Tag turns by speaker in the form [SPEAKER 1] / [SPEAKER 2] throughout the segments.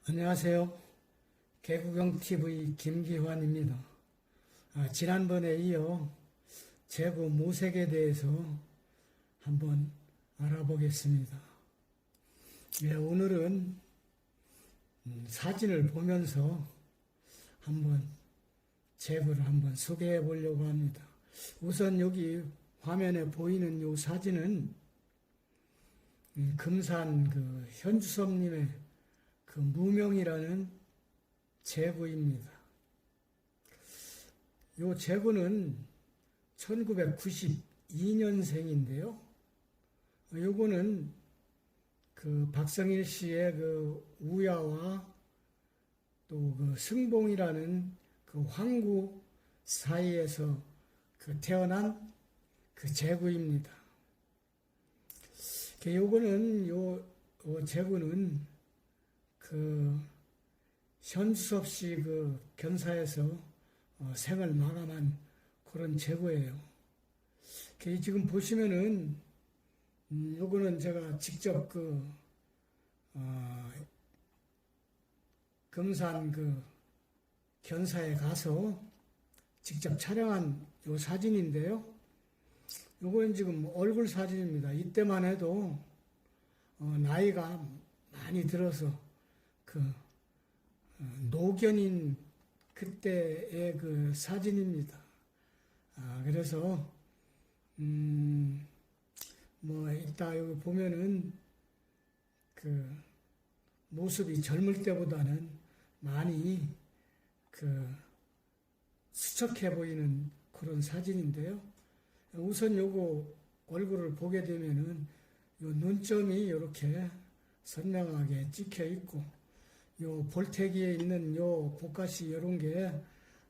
[SPEAKER 1] 안녕하세요. 개구경TV 김기환입니다. 지난번에 이어 제구 모색에 대해서 한번 알아보겠습니다. 오늘은 사진을 보면서 한번 제구를 한번 소개해 보려고 합니다. 우선 여기 화면에 보이는 이 사진은 금산 현주섭님의 무명이라는 제구입니다. 이 제구는 1992년생인데요. 요거는 박성일 씨의 우야와 또 승봉이라는 황구 사이에서 태어난 제구입니다. 요거는 요 제구는 현주섭 씨 견사에서 생을 마감한 그런 제구예요. 지금 보시면은 요거는 제가 직접 금산 견사에 가서 직접 촬영한 요 사진인데요. 요거는 지금 얼굴 사진입니다. 이때만 해도 나이가 많이 들어서 노견인 그때의 사진입니다. 그래서 이따 여기 보면은 모습이 젊을 때보다는 많이 수척해 보이는 그런 사진인데요. 우선 요거 얼굴을 보게 되면은 요 눈점이 이렇게 선명하게 찍혀 있고, 요 볼태기에 있는 요 복가시 이런 게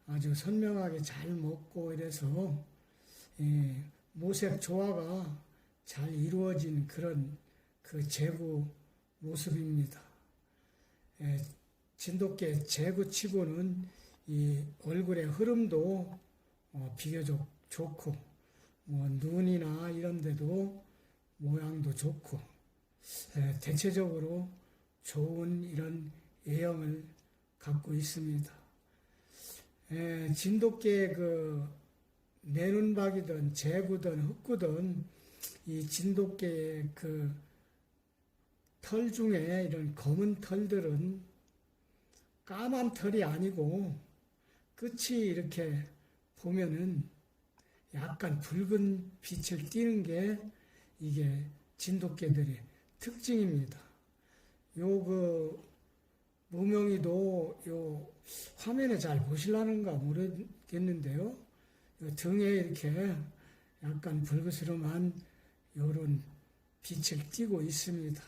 [SPEAKER 1] 아주 선명하게 잘 먹고 이래서 모색 조화가 잘 이루어진 그런 제구 모습입니다. 진돗개 제구치고는 이 얼굴의 흐름도 비교적 좋고, 눈이나 이런 데도 모양도 좋고, 대체적으로 좋은 이런 외형을 갖고 있습니다. 진돗개의 내눈박이든 제구든 흑구든 이 진돗개의 털 중에 이런 검은 털들은 까만 털이 아니고 끝이 이렇게 보면은 약간 붉은 빛을 띠는 게 이게 진돗개들의 특징입니다. 무명이도 화면에 잘 보시려는가 모르겠는데요. 요 등에 이렇게 약간 붉으스름한 요런 빛을 띠고 있습니다.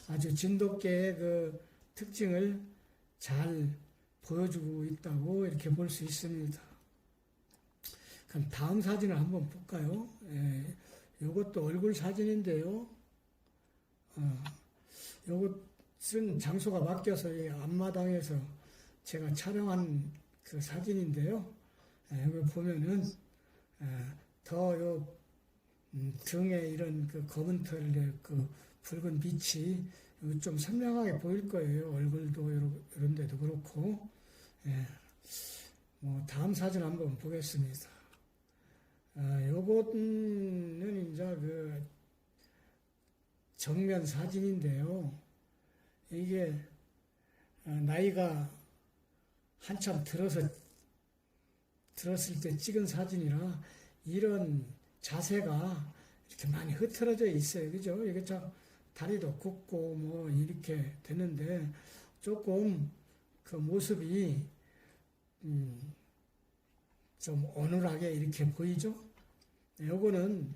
[SPEAKER 1] 아주 진돗개의 특징을 잘 보여주고 있다고 이렇게 볼 수 있습니다. 그럼 다음 사진을 한번 볼까요? 요것도 얼굴 사진인데요. 요것은 장소가 바뀌어서 앞마당에서 제가 촬영한 사진인데요. 여기 보면은 더 등에 이런 검은 털의 붉은 빛이 좀 선명하게 보일 거예요. 얼굴도 이런 데도 그렇고. 다음 사진 한번 보겠습니다. 요거는 이제 정면 사진인데요. 이게 나이가 한참 들었을 때 찍은 사진이라 이런 자세가 이렇게 많이 흐트러져 있어요. 그죠? 이게 참 다리도 굽고 이렇게 되는데 조금 모습이 좀 어눌하게 이렇게 보이죠? 요거는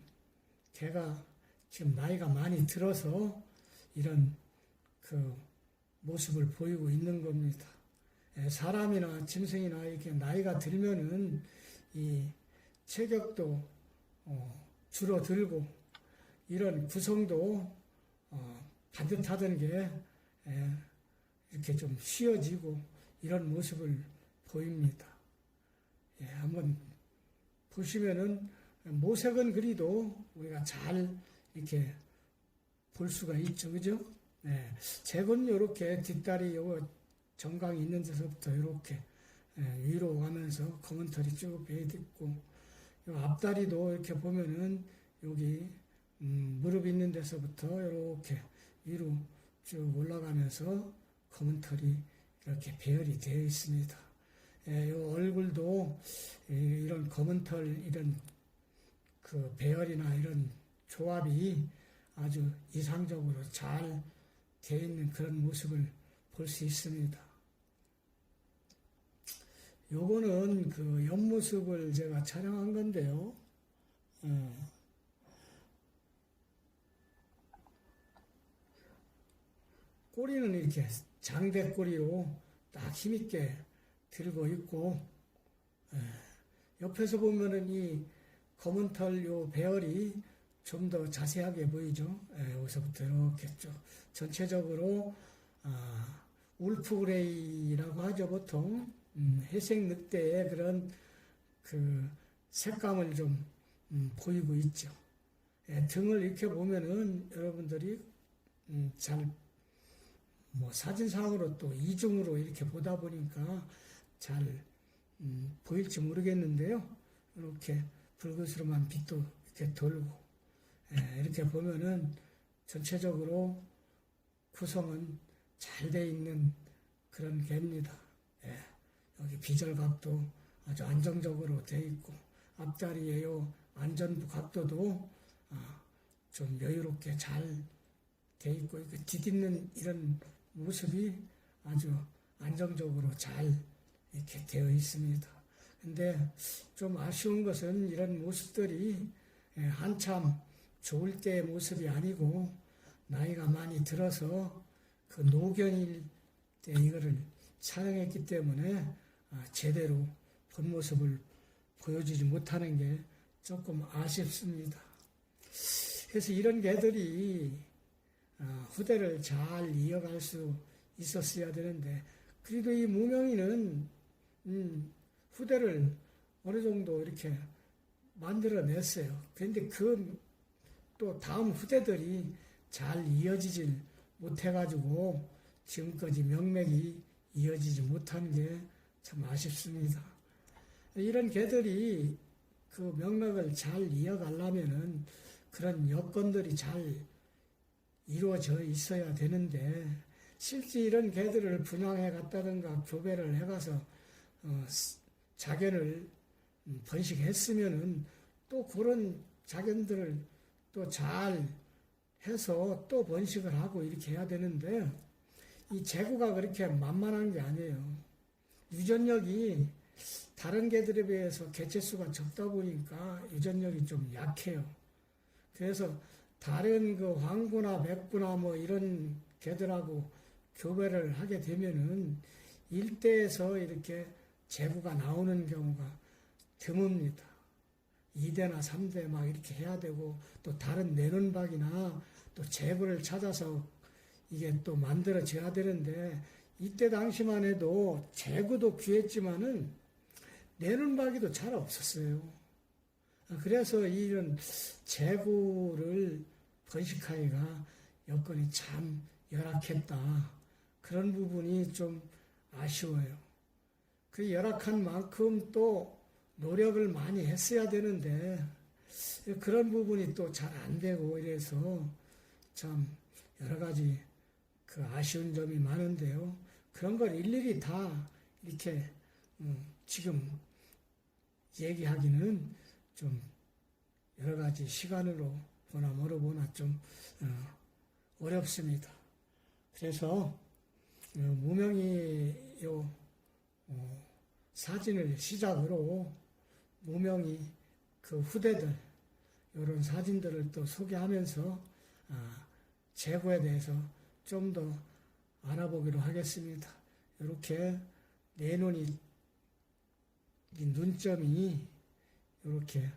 [SPEAKER 1] 걔가 지금 나이가 많이 들어서 이런 모습을 보이고 있는 겁니다. 사람이나 짐승이나 이렇게 나이가 들면은 이 체격도 줄어들고 이런 구성도 반듯하던 게 이렇게 좀 쉬어지고 이런 모습을 보입니다. 한번 보시면은 모색은 그리도 우리가 잘 이렇게 볼 수가 있죠. 그죠? 예, 책은 이렇게 뒷다리 요 정강이 있는 데서부터 이렇게 위로 가면서 검은 털이 쭉 배어있고, 요 앞다리도 이렇게 보면은 여기 무릎 있는 데서부터 이렇게 위로 쭉 올라가면서 검은 털이 이렇게 배열이 되어 있습니다. 요 얼굴도 이런 검은 털 이런 그 배열이나 이런 조합이 아주 이상적으로 잘 되어 있는 그런 모습을 볼 수 있습니다. 요거는 그 옆모습을 제가 촬영한 건데요. 꼬리는 이렇게 장대꼬리로 딱 힘있게 들고 있고, 옆에서 보면은 이 검은 털 요 배열이 좀 더 자세하게 보이죠. 여기서부터 이렇게 쭉 전체적으로 울프 그레이라고 하죠. 보통 회색 늑대의 그런 그 색감을 좀 보이고 있죠. 등을 이렇게 보면은 여러분들이 잘 뭐 사진상으로 또 이중으로 이렇게 보다 보니까 잘 보일지 모르겠는데요. 이렇게 붉은스름한 빛도 이렇게 돌고, 이렇게 보면은 전체적으로 구성은 잘 돼 있는 그런 개입니다. 여기 비절각도 아주 안정적으로 돼 있고, 앞다리에요 안전부 각도도 좀 여유롭게 잘 돼 있고, 뒤집는 이런 모습이 아주 안정적으로 잘 이렇게 되어 있습니다. 근데 좀 아쉬운 것은 이런 모습들이 한참 좋을 때의 모습이 아니고 나이가 많이 들어서 그 노견일 때 이거를 촬영했기 때문에 제대로 본 모습을 보여주지 못하는 게 조금 아쉽습니다. 그래서 이런 개들이 후대를 잘 이어갈 수 있었어야 되는데, 그래도 이 무명이는 후대를 어느 정도 이렇게 만들어냈어요. 그런데 그 또 다음 후대들이 잘 이어지질 못해가지고 지금까지 명맥이 이어지지 못한 게 참 아쉽습니다. 이런 개들이 그 명맥을 잘 이어가려면은 그런 여건들이 잘 이루어져 있어야 되는데, 실제 이런 개들을 분양해 갔다든가 교배를 해가서 자견을 번식했으면은 또 그런 자견들을 또 잘 해서 또 번식을 하고 이렇게 해야 되는데, 이 재구가 그렇게 만만한 게 아니에요. 유전력이 다른 개들에 비해서 개체수가 적다 보니까 유전력이 좀 약해요. 그래서 다른 그 황구나 맥구나 뭐 이런 개들하고 교배를 하게 되면은 일대에서 이렇게 재구가 나오는 경우가 드뭅니다. 2대나 3대 막 이렇게 해야 되고, 또 다른 내눈박이나 또 재구를 찾아서 이게 또 만들어져야 되는데, 이때 당시만 해도 재구도 귀했지만은 내눈박이도 잘 없었어요. 그래서 이런 재구를 번식하기가 여건이 참 열악했다. 그런 부분이 좀 아쉬워요. 그 열악한 만큼 또 노력을 많이 했어야 되는데 그런 부분이 또 잘 안 되고 이래서 참 여러 가지 그 아쉬운 점이 많은데요. 그런 걸 일일이 다 이렇게 지금 얘기하기는 좀 여러 가지 시간으로 보나 뭐로 보나 좀 어렵습니다. 그래서 무명이 요 사진을 시작으로 무명이 그 후대들 이런 사진들을 또 소개하면서 재구에 대해서 좀 더 알아보기로 하겠습니다. 이렇게 내 눈이 눈점이 이렇게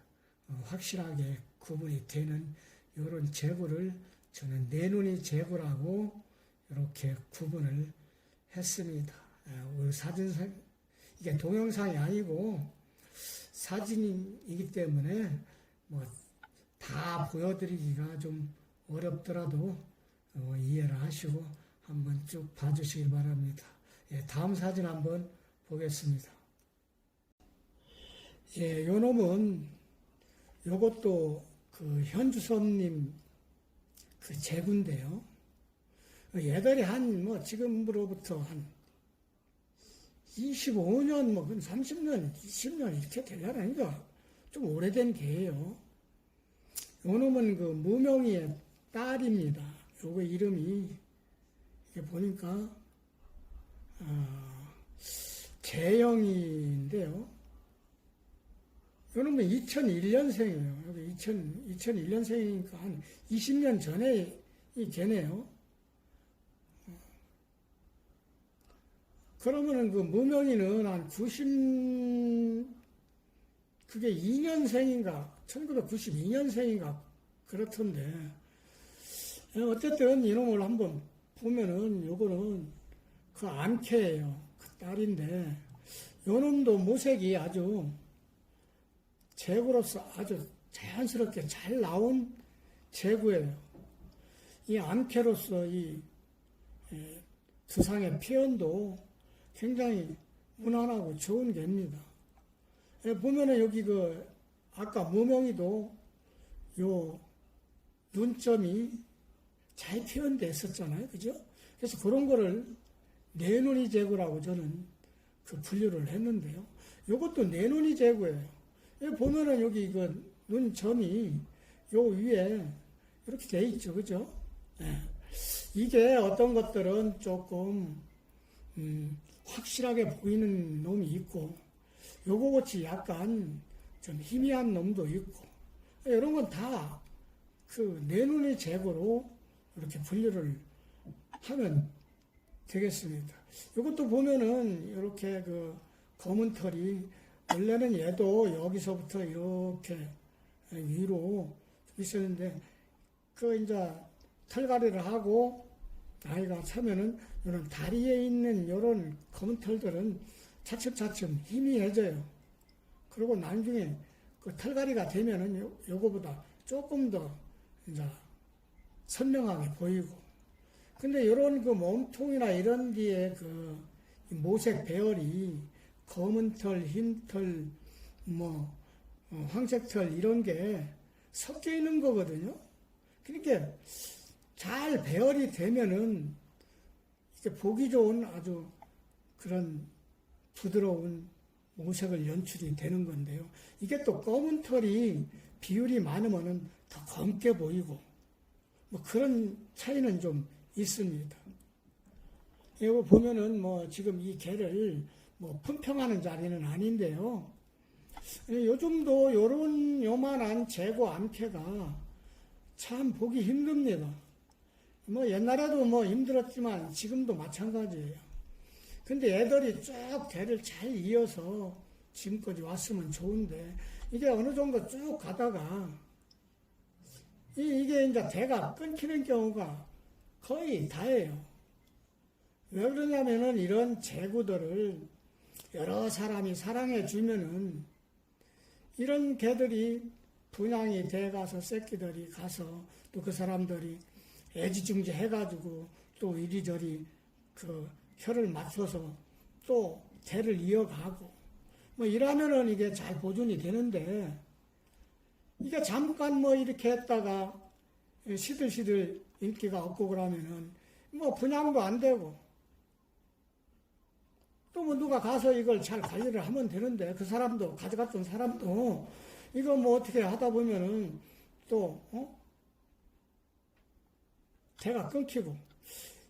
[SPEAKER 1] 확실하게 구분이 되는 이런 재구를 저는 내 눈이 재구라고 이렇게 구분을 했습니다. 우리 사진상 이게 동영상이 아니고 사진이기 때문에 뭐 다 보여드리기가 좀 어렵더라도 이해를 하시고 한번 쭉 봐주시기 바랍니다. 예, 다음 사진 한번 보겠습니다. 예, 요 놈은 요것도 그 현주선님 그 제구인데요. 얘들이 뭐 지금으로부터 한 25년, 30년, 20년 이렇게 되려니까 좀 오래된 개예요. 요 놈은 그 무명이의 딸입니다. 요거 이름이, 이게 보니까, 재영이인데요. 요 놈은 2001년생이에요. 여기 2001년생이니까 한 20년 전에 이 개네요. 그러면은 그 무명이는 한 그게 2년생인가, 1992년생인가, 그렇던데. 어쨌든 이놈을 한번 보면은 요거는 그 암캐예요. 그 딸인데, 요 놈도 모색이 아주 제구로서 아주 자연스럽게 잘 나온 제구예요. 이 암캐로서 이 두상의 표현도 굉장히 무난하고 좋은 개입니다. 보면은 여기 아까 무명이도 요 눈점이 잘 표현됐었잖아요. 그죠? 그래서 그런 거를 내눈이 제구라고 저는 그 분류를 했는데요. 요것도 내눈이 제구예요. 보면은 여기 눈점이 요 위에 이렇게 돼 있죠. 그죠? 네. 이게 어떤 것들은 조금, 확실하게 보이는 놈이 있고, 요거 같이 약간 좀 희미한 놈도 있고, 이런 건 다 그 내눈의 제거로 이렇게 분류를 하면 되겠습니다. 이것도 보면은 이렇게 검은 털이, 원래는 얘도 여기서부터 이렇게 위로 있었는데, 이제 털갈이를 하고 나이가 차면은 이런 다리에 있는 이런 검은 털들은 차츰차츰 희미해져요. 그리고 나중에 그 털갈이가 되면은 요거보다 조금 더 이제 선명하게 보이고. 근데 이런 몸통이나 이런 뒤에 모색 배열이 검은 털, 흰 털, 황색 털 이런 게 섞여 있는 거거든요. 그러니까 잘 배열이 되면은 이렇게 보기 좋은 아주 그런 부드러운 모색을 연출이 되는 건데요. 이게 또 검은 털이 비율이 많으면은 더 검게 보이고 그런 차이는 좀 있습니다. 이거 보면은 지금 이 개를 품평하는 자리는 아닌데요. 요즘도 요만한 제고 암캐가 참 보기 힘듭니다. 옛날에도 힘들었지만 지금도 마찬가지예요. 근데 애들이 쭉 대를 잘 이어서 지금까지 왔으면 좋은데, 이게 어느 정도 쭉 가다가, 이게 이제 대가 끊기는 경우가 거의 다예요. 왜 그러냐면은 이런 제구들을 여러 사람이 사랑해 주면은 이런 개들이 분양이 돼 가서 새끼들이 가서 또 그 사람들이 애지중지 해가지고 또 이리저리 혀를 맞춰서 또 대를 이어가고 이러면은 이게 잘 보존이 되는데, 이게 잠깐 이렇게 했다가 시들시들 인기가 없고 그러면은 분양도 안 되고, 또 누가 가서 이걸 잘 관리를 하면 되는데, 그 사람도 가져갔던 사람도 이거 어떻게 하다 보면은 또 대가 끊기고,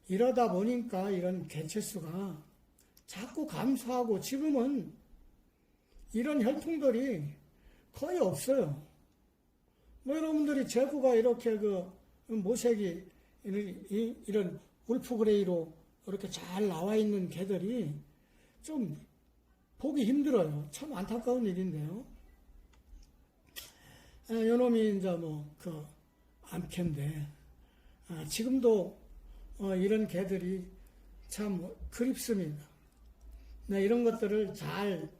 [SPEAKER 1] 이러다 보니까 이런 개체수가 자꾸 감소하고 지금은 이런 혈통들이 거의 없어요. 여러분들이 제구가 이렇게 모색이 이런 울프그레이로 이렇게 잘 나와 있는 개들이 좀 보기 힘들어요. 참 안타까운 일인데요. 요놈이 이제 암캐인데, 지금도 이런 개들이 참 그립습니다. 이런 것들을 잘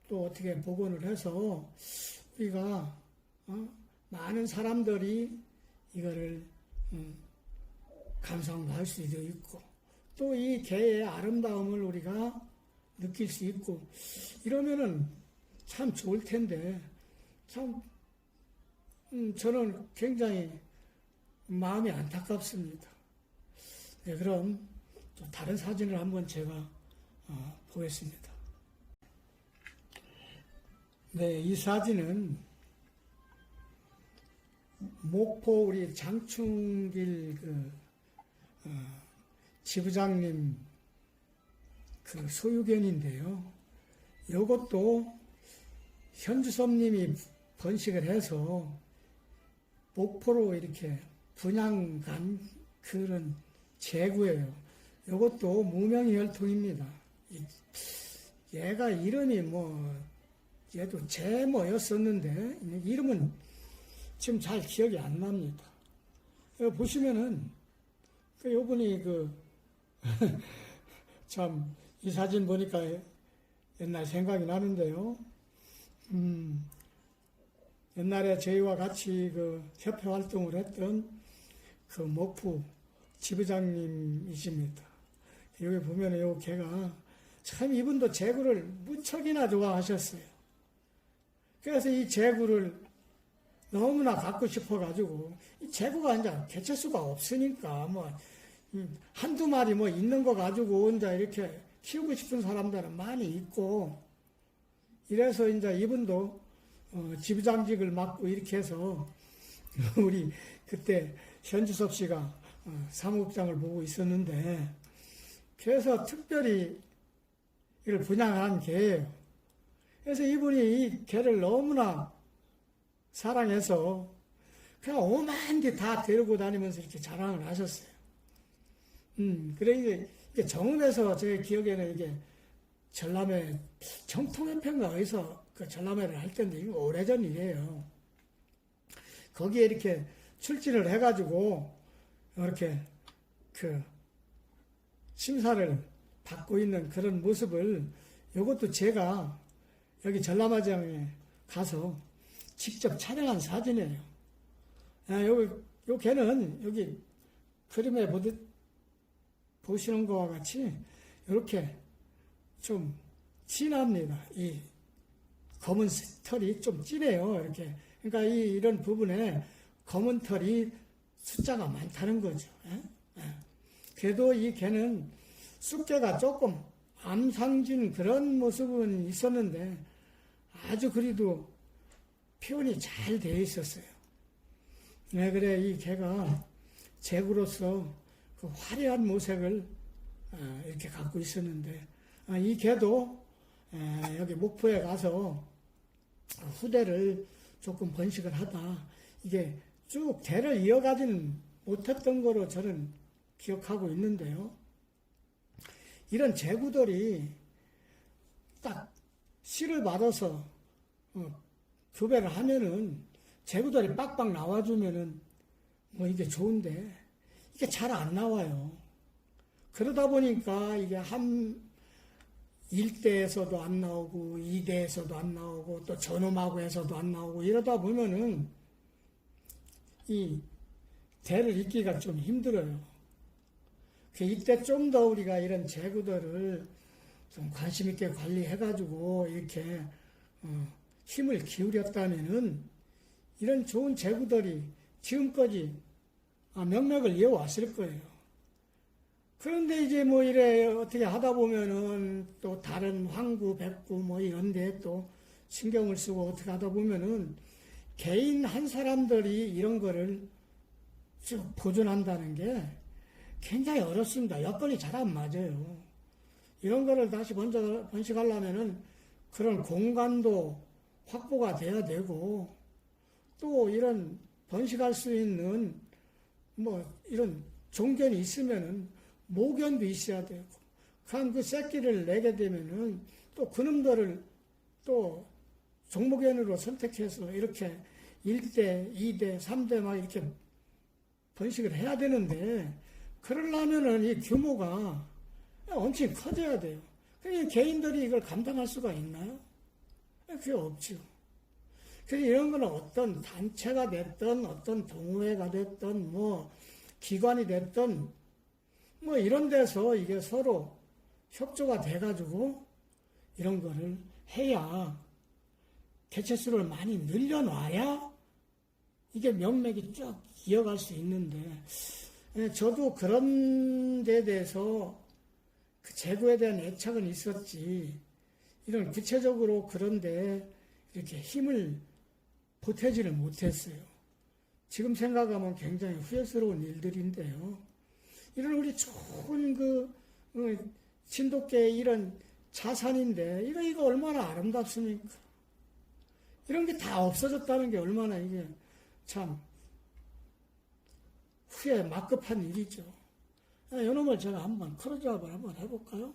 [SPEAKER 1] 또 어떻게 복원을 해서 우리가 많은 사람들이 이거를 감상도 할 수도 있고 또 이 개의 아름다움을 우리가 느낄 수 있고 이러면은 참 좋을 텐데 참 저는 굉장히 마음이 안타깝습니다. 네, 그럼 또 다른 사진을 한번 제가 보겠습니다. 네, 이 사진은 목포 우리 장충길 지부장님 소유견인데요. 이것도 현주섭님이 번식을 해서 목포로 이렇게 분양간 그런 제구예요. 이것도 무명혈통입니다. 얘가 이름이 얘도 제뭐였었는데 이름은 지금 잘 기억이 안 납니다. 여기 보시면은 요분이 참 이 사진 보니까 옛날 생각이 나는데요. 옛날에 저희와 같이 협회 활동을 했던 목포 지부장님이십니다. 여기 보면 요 개가 참 이분도 제구를 무척이나 좋아하셨어요. 그래서 이 제구를 너무나 갖고 싶어가지고 이 제구가 이제 개체수가 없으니까 한두 마리 있는 거 가지고 이제 이렇게 키우고 싶은 사람들은 많이 있고 이래서 이제 이분도 지부장직을 맡고 이렇게 해서 우리 그때 현주섭 씨가 사무국장을 보고 있었는데 그래서 특별히 이걸 분양한 개예요. 그래서 이분이 이 개를 너무나 사랑해서 그냥 오만 개 다 데리고 다니면서 이렇게 자랑을 하셨어요. 그래 이게 정읍에서 제 기억에는 이게 전람회 정통협회인가 어디서 전람회를 할 텐데 이거 오래전 일이에요. 거기에 이렇게 출진을 해가지고 이렇게 심사를 받고 있는 그런 모습을 이것도 제가 여기 전람회장에 가서 직접 촬영한 사진이에요. 요 개는 여기 그림에 보시는 것과 같이 이렇게 좀 진합니다. 이 검은 털이 좀 진해요. 이렇게. 그러니까 이런 부분에 검은 털이 숫자가 많다는 거죠. 그래도 이 개는 쑥개가 조금 암상진 그런 모습은 있었는데 아주 그래도 표현이 잘 되어 있었어요. 네, 그래 이 개가 제구로서 화려한 모색을 이렇게 갖고 있었는데 이 개도 여기 목포에 가서 후대를 조금 번식을 하다 이게 쭉 대를 이어가지는 못했던 거로 저는 기억하고 있는데요. 이런 제구들이 딱 씨를 받아서 교배를 하면은 제구들이 빡빡 나와주면은 이게 좋은데 이게 잘 안 나와요. 그러다 보니까 이게 한 1대에서도 안 나오고 2대에서도 안 나오고 또 전후마구에서도 안 나오고 이러다 보면은 이 대를 잇기가 좀 힘들어요. 이때 좀 더 우리가 이런 제구들을 좀 관심 있게 관리해가지고 이렇게 힘을 기울였다면은 이런 좋은 제구들이 지금까지 명맥을 이어왔을 거예요. 그런데 이제 이래 어떻게 하다 보면은 또 다른 황구, 백구 이런 데 또 신경을 쓰고 어떻게 하다 보면은 개인 한 사람들이 이런 거를 쭉 보존한다는 게 굉장히 어렵습니다. 여건이 잘 안 맞아요. 이런 거를 다시 번식하려면은 그런 공간도 확보가 돼야 되고 또 이런 번식할 수 있는 이런 종견이 있으면은 모견도 있어야 되고 그 새끼를 내게 되면은 또 그놈들을 또 종모견으로 선택해서 이렇게 1대, 2대, 3대 막 이렇게 번식을 해야 되는데 그러려면은 이 규모가 엄청 커져야 돼요. 그러니까 개인들이 이걸 감당할 수가 있나요? 그게 없죠. 그래서 이런 거는 어떤 단체가 됐든 어떤 동호회가 됐든 기관이 됐든 뭐 이런 데서 이게 서로 협조가 돼가지고 이런 거를 해야 개체수를 많이 늘려놔야 이게 명맥이 쭉 이어갈 수 있는데, 저도 그런 데 대해서 그 재고에 대한 애착은 있었지, 이런 구체적으로 그런데 이렇게 힘을 보태지를 못했어요. 지금 생각하면 굉장히 후회스러운 일들인데요. 이런 우리 좋은 진돗개의 이런 자산인데, 이거 얼마나 아름답습니까? 이런 게 다 없어졌다는 게 얼마나 이게 참 후회 막급한 일이죠. 이놈을 제가 한번 크로즈업을 한번 해볼까요?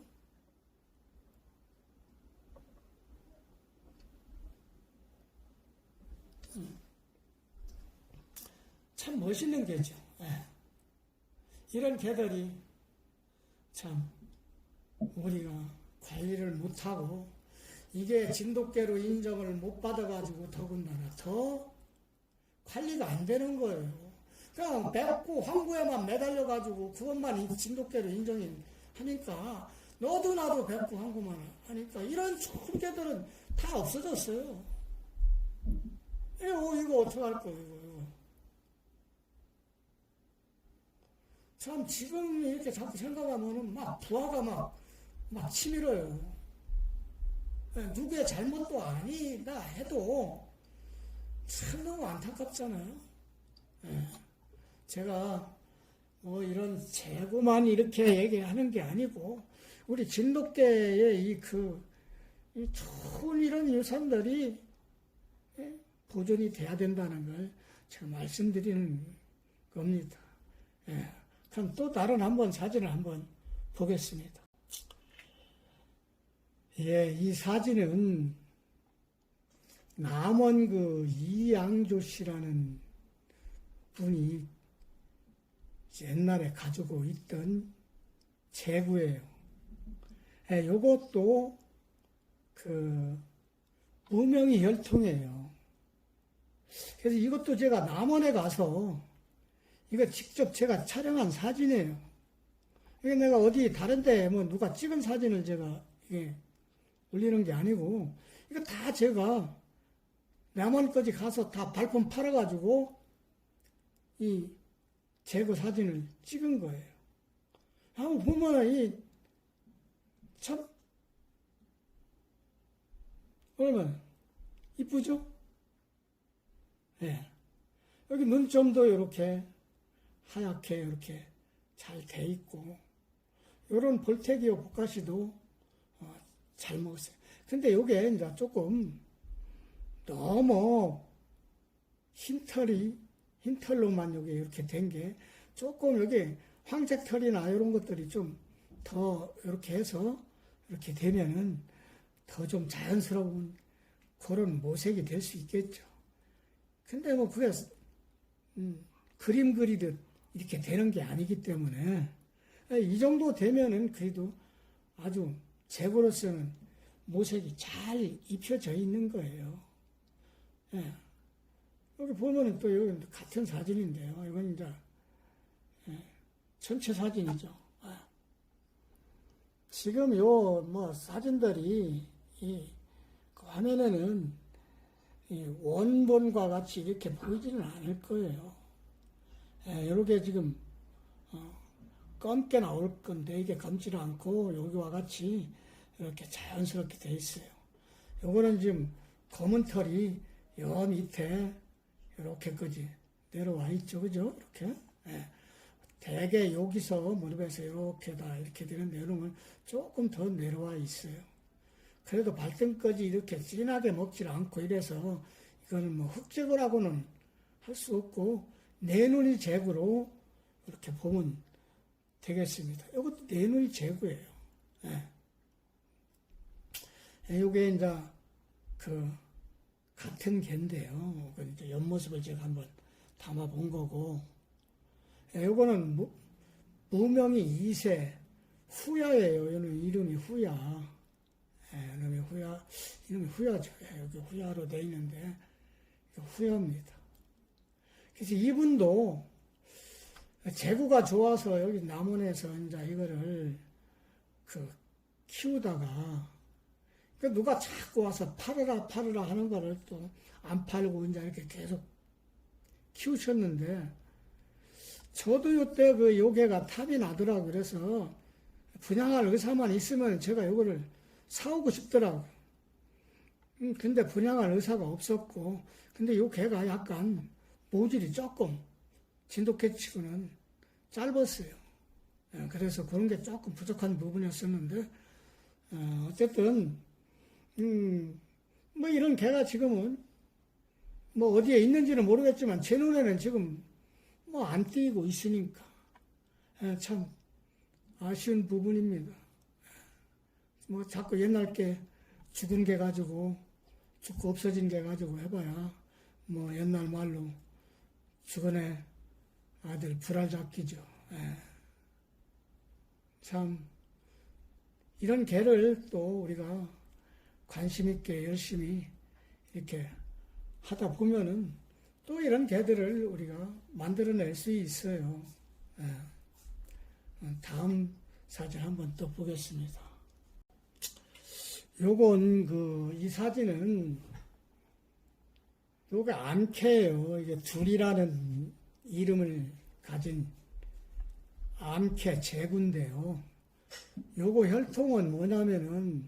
[SPEAKER 1] 참 멋있는 개죠. 이런 개들이 참 우리가 관리를 못하고, 이게 진돗개로 인정을 못 받아가지고 더군다나 더 관리가 안 되는 거예요. 그냥 뱉고 황구에만 매달려가지고 그것만 진돗개로 인정이 하니까, 너도 나도 뱉고 황구만 하니까 이런 좋은 개들은 다 없어졌어요. 이거 어떡할 거예요, 이거. 참 지금 이렇게 자꾸 생각하면은 막 부하가 막 치밀어요. 누구의 잘못도 아니다 해도 참 너무 안타깝잖아요. 제가 뭐 이런 재고만 이렇게 얘기하는 게 아니고, 우리 진돗개의 이 좋은 이런 유산들이 보존이 돼야 된다는 걸 제가 말씀드리는 겁니다. 그럼 또 다른 한번 사진을 한번 보겠습니다. 이 사진은 남원 이양조 씨라는 분이 옛날에 가지고 있던 재구예요. 요것도 무명의 혈통이에요. 그래서 이것도 제가 남원에 가서 이거 직접 제가 촬영한 사진이에요. 이게 내가 어디 다른데 뭐 누가 찍은 사진을 제가 올리는 게 아니고, 이거 다 제가 남원까지 가서 다 발품 팔아가지고 이 재고 사진을 찍은 거예요. 한번 보면 참 얼마나 이쁘죠? 여기 눈점도 이렇게 하얗게 이렇게 잘 돼 있고, 요런 볼테기오 보카시도 잘 먹었어요. 근데 요게 이제 조금 너무 흰털로만 여기 이렇게 된 게, 조금 여기 황색털이나 이런 것들이 좀 더 이렇게 해서 이렇게 되면은 더 좀 자연스러운 그런 모색이 될 수 있겠죠. 근데 뭐 그게 그림 그리듯 이렇게 되는 게 아니기 때문에, 이 정도 되면은 그래도 아주 재고로서는 모색이 잘 입혀져 있는 거예요. 여기 보면은 또 여기 같은 사진인데요. 이건 이제 전체 사진이죠. 지금 뭐 사진들이 그 화면에는 원본과 같이 이렇게 보이지는 않을 거예요. 이렇게 지금 검게 나올 건데, 이게 검지는 않고 여기와 같이 이렇게 자연스럽게 돼 있어요. 요거는 지금 검은 털이 요 밑에 이렇게까지 내려와 있죠, 그죠? 이렇게. 대개 여기서 무릎에서 이렇게 이렇게 되는 내용은 조금 더 내려와 있어요. 그래도 발등까지 이렇게 진하게 먹질 않고 이래서 이거는 뭐 흑재구라고는 할 수 없고, 내눈이 재구로 이렇게 보면 되겠습니다. 이것도 내눈이 재구예요. 이게 이제 같은 개인데요. 이제 옆모습을 제가 한번 담아 본 거고, 요거는 무명이 2세 후야예요. 이놈 이름이 후야. 이름이 후야죠. 여기 후야로 되어 있는데, 후야입니다. 그래서 이분도 재구가 좋아서 여기 남원에서 이제 이거를 그 키우다가 그 누가 자꾸 와서 팔으라 하는 거를 또 안 팔고 이제 이렇게 계속 키우셨는데 저도 이때 그 요괴가 탑이 나더라고. 그래서 분양할 의사만 있으면 제가 요거를 사오고 싶더라고요. 근데 분양할 의사가 없었고, 근데 요 개가 약간 모질이 조금 진돗개치고는 짧았어요. 그래서 그런 게 조금 부족한 부분이었었는데, 어쨌든, 뭐 이런 개가 지금은 뭐 어디에 있는지는 모르겠지만 제 눈에는 지금 뭐 안 띄고 있으니까 참 아쉬운 부분입니다. 뭐 자꾸 옛날 게 죽은 개 가지고 죽고 없어진 개 가지고 해봐야 뭐 옛날 말로 죽은 애 아들 불알 잡기죠. 참 이런 개를 또 우리가 관심 있게 열심히 이렇게 하다 보면은 또 이런 개들을 우리가 만들어낼 수 있어요. 다음 사진 한번 또 보겠습니다. 요건 이 사진은 요게 암캐예요. 이게 둘이라는 이름을 가진 암캐 제구인데요. 요거 혈통은 뭐냐면은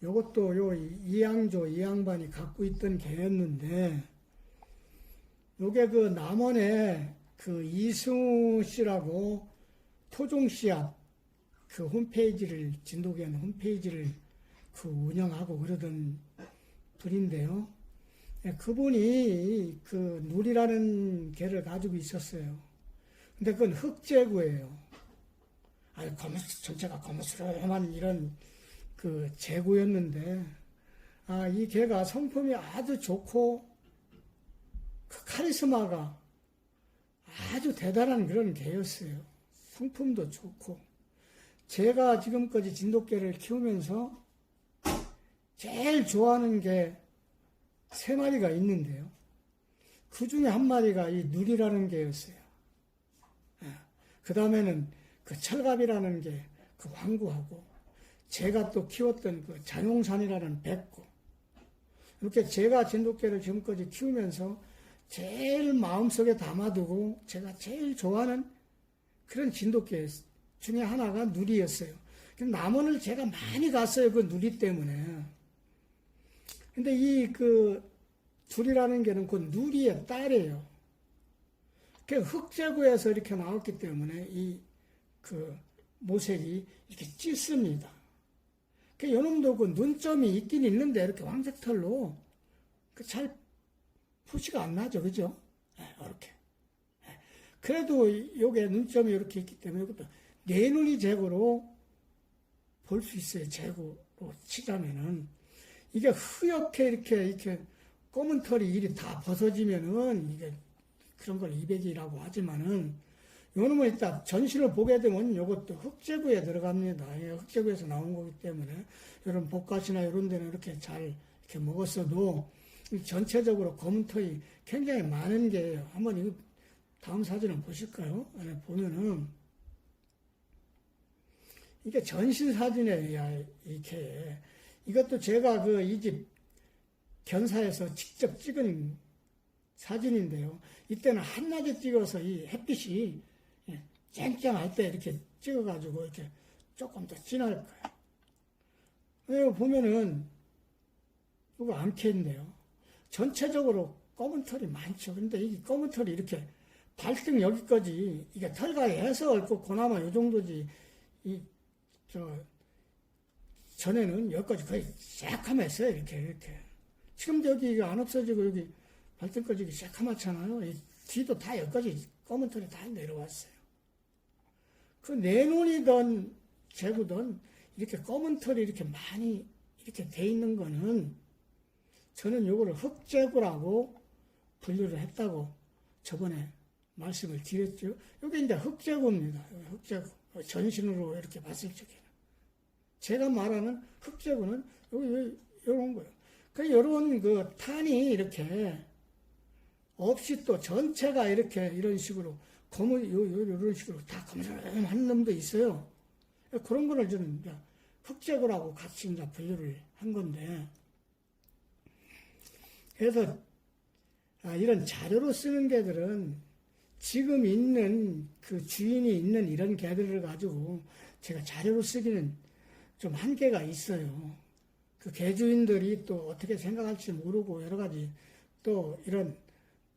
[SPEAKER 1] 요것도 이 양반이 갖고 있던 개였는데 요게 그 남원에 그 이승우 씨라고 토종씨앗 그 홈페이지를 진돗개는 홈페이지를 그 운영하고 그러던 분인데요. 그분이 그 누리라는 개를 가지고 있었어요. 근데 그건 흑제구예요. 아니 전체가 거무스름한 이런 그 제구였는데 이 개가 성품이 아주 좋고 그 카리스마가 아주 대단한 그런 개였어요. 성품도 좋고 제가 지금까지 진돗개를 키우면서 제일 좋아하는 게 3마리가 있는데요. 그 중에 한 마리가 이 누리라는 개였어요. 그 다음에는 그 철갑이라는 게 그 황구하고 제가 또 키웠던 그 잔용산이라는 백구. 이렇게 제가 진돗개를 지금까지 키우면서 제일 마음속에 담아두고 제가 제일 좋아하는 그런 진돗개 중에 하나가 누리였어요. 남원을 제가 많이 갔어요. 그 누리 때문에. 근데 이 둘이라는 개는 그 누리의 딸이에요. 그 흑제구에서 이렇게 나왔기 때문에 모색이 이렇게 찢습니다. 요놈도 그 눈점이 있긴 있는데 이렇게 황색털로 잘 표시가 안 나죠. 그죠? 이렇게. 그래도 요게 눈점이 이렇게 있기 때문에 이것도 네 눈이 제구로 볼 수 있어요. 제구로 치자면은. 이게 흐옇게 이렇게 검은 털이 이리 다 벗어지면은 이게 그런 걸 이백이라고 하지만은 요놈은 일단 전신을 보게 되면 요것도 흑제구에 들어갑니다. 흑제구에서 나온 거기 때문에 이런 복가시나 이런 데는 이렇게 잘 이렇게 먹었어도 전체적으로 검은 털이 굉장히 많은 게예요. 한번 이거 다음 사진을 보실까요? 보면은 이게 전신 사진이에요. 이렇게 이것도 제가 이 집 견사에서 직접 찍은 사진인데요. 이때는 한낮에 찍어서 이 햇빛이 쨍쨍할 때 이렇게 찍어가지고 이렇게 조금 더 진할 거예요. 여기 보면은 이거 암캐인데요. 전체적으로 검은 털이 많죠. 근데 이 검은 털이 이렇게 발등 여기까지 이게 털가에서 얽고 그나마 이 정도지. 전에는 여기까지 거의 새카맸어요. 이렇게. 지금 여기 안 없어지고 여기 발등까지 새카맣잖아요. 이 뒤도 다 여기까지 검은 털이 다 내려왔어요. 그 네 눈이든 제구든 이렇게 검은 털이 이렇게 많이 이렇게 돼 있는 거는 저는 요거를 흑제구라고 분류를 했다고 저번에 말씀을 드렸죠. 요게 이제 흑제구입니다. 흑제구. 전신으로 이렇게 봤을 적에는. 제가 말하는 흑제구는 요런 거예요. 요런 탄이 이렇게 없이 또 전체가 이렇게 이런 식으로 이런 식으로 다 검은한 놈도 있어요. 그런 거를 저는 이제 흑재구라고 같이 이제 분류를 한 건데, 그래서 이런 자료로 쓰는 개들은 지금 있는 그 주인이 있는 이런 개들을 가지고 제가 자료로 쓰기는 좀 한계가 있어요. 그 개주인들이 또 어떻게 생각할지 모르고 여러 가지 또 이런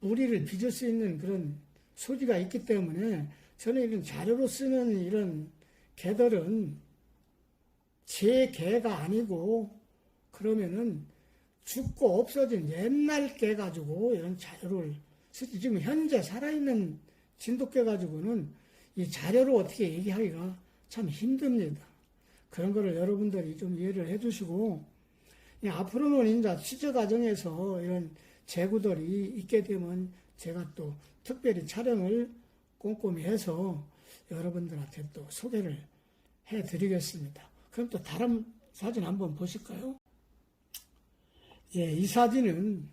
[SPEAKER 1] 무리를 빚을 수 있는 그런 소지가 있기 때문에 저는 이런 자료로 쓰는 이런 개들은 제 개가 아니고 그러면은 죽고 없어진 옛날 개 가지고 이런 자료를 쓰지. 지금 현재 살아있는 진돗개 가지고는 이 자료로 어떻게 얘기하기가 참 힘듭니다. 그런 거를 여러분들이 좀 이해를 해 주시고, 앞으로는 이제 취재 과정에서 이런 재구들이 있게 되면 제가 또 특별히 촬영을 꼼꼼히 해서 여러분들한테 또 소개를 해 드리겠습니다. 그럼 또 다른 사진 한번 보실까요? 예, 이 사진은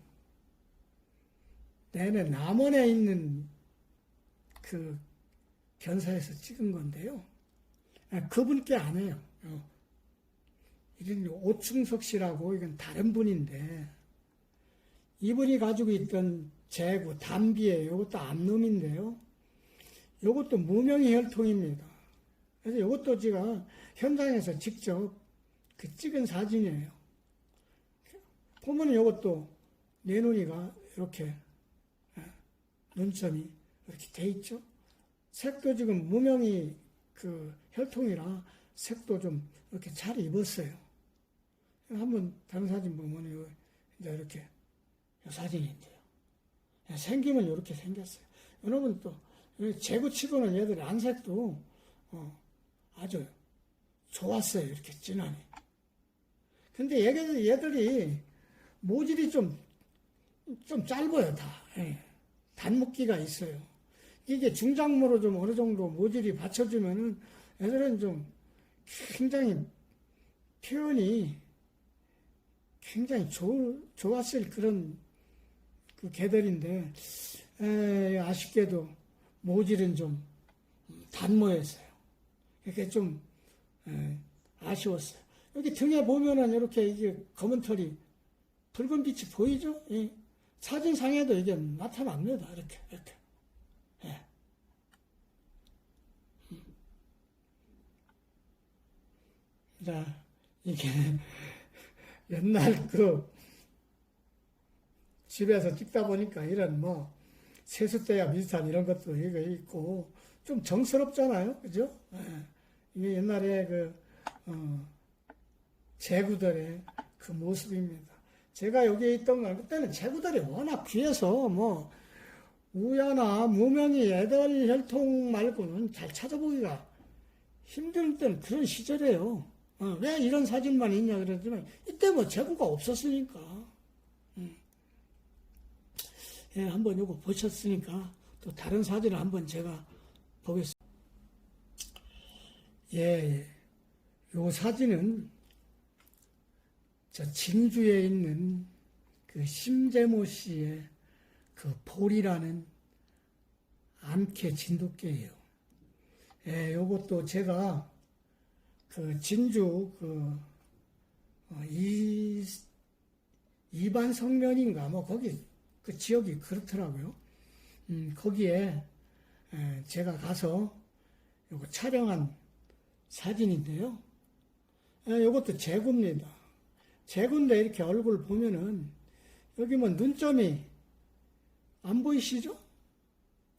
[SPEAKER 1] 내내 남원에 있는 그 견사에서 찍은 건데요. 그분께 아니에요. 이건 오충석 씨라고, 이건 다른 분인데, 이분이 가지고 있던 재구, 담비예요. 이것도 암놈인데요. 이것도 무명의 혈통입니다. 그래서 이것도 제가 현장에서 직접 그 찍은 사진이에요. 보면 이것도 내 눈이가 이렇게 눈점이 이렇게 돼 있죠. 색도 지금 무명의 그 혈통이라 색도 좀 이렇게 잘 입었어요. 한번 다른 사진 보면 이제 이렇게 이 사진인데요. 생김은 이렇게 생겼어요. 여러분 또 재구치고는 얘들 안색도 아주 좋았어요. 이렇게 진하니. 근데 얘들이 모질이 좀 짧아요, 다. 단목기가 있어요. 이게 중작모로 좀 어느 정도 모질이 받쳐주면은 애들은 좀 굉장히 표현이 굉장히 좋았을 그런 그 개들인데, 아쉽게도 모질은 좀 단모였어요. 이렇게 좀 아쉬웠어요. 여기 등에 보면은 이렇게 이게 검은 털이 붉은 빛이 보이죠? 사진상에도 이게 나타납니다. 이렇게. 예. 자, 이게 옛날 그 집에서 찍다 보니까 이런 뭐 세숫대야 비슷한 이런 것도 이거 있고 좀 정스럽잖아요. 그죠? 예. 이게 옛날에 재구들의 그 모습입니다. 제가 여기에 있던 건 그때는 재구들이 워낙 귀해서 뭐 우야나 무명이 애들 혈통 말고는 잘 찾아보기가 힘들 때는 그런 시절이에요. 왜 이런 사진만 있냐 그러지만 이때 뭐 재구가 없었으니까. 예, 한번 요거 보셨으니까 또 다른 사진을 한번 제가 보겠습니다. 예, 요 사진은 저 진주에 있는 그 심재모 씨의 그 볼이라는 암캐 진돗개예요. 예, 요것도 제가 그 진주 이반 성면인가 뭐 거기 그 지역이 그렇더라고요. 거기에 제가 가서 요거 촬영한 사진인데요. 요것도 재구입니다. 재구인데 이렇게 얼굴 보면은 여기 뭐 눈점이 안 보이시죠?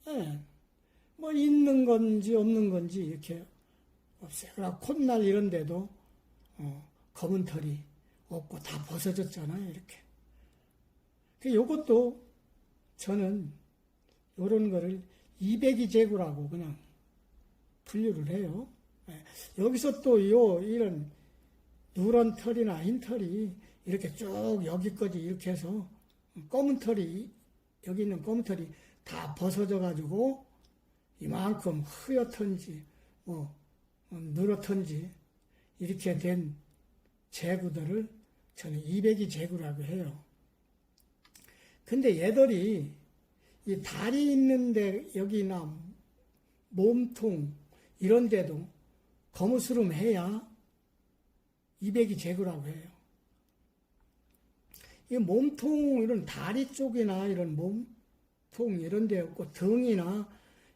[SPEAKER 1] 예. 뭐 있는 건지 없는 건지 이렇게 없어요. 그리고 콧날 이런 데도 검은 털이 없고 다 벗어졌잖아요. 이렇게. 요것도 저는 요런 거를 이백이 재구라고 그냥 분류를 해요. 예. 여기서 또 이런 누런 털이나 흰 털이 이렇게 쭉 여기까지 이렇게 해서 검은 털이 여기 있는 검은 털이 다 벗어져 가지고 이만큼 흐옇던지 뭐 누렇던지 이렇게 된 재구들을 저는 이백이 재구라고 해요. 근데 얘들이 이 다리 있는데 여기나 몸통 이런 데도 거무스름 해야 200이 제거라고 해요. 이 몸통 이런 다리 쪽이나 이런 몸통 이런 데 없고 등이나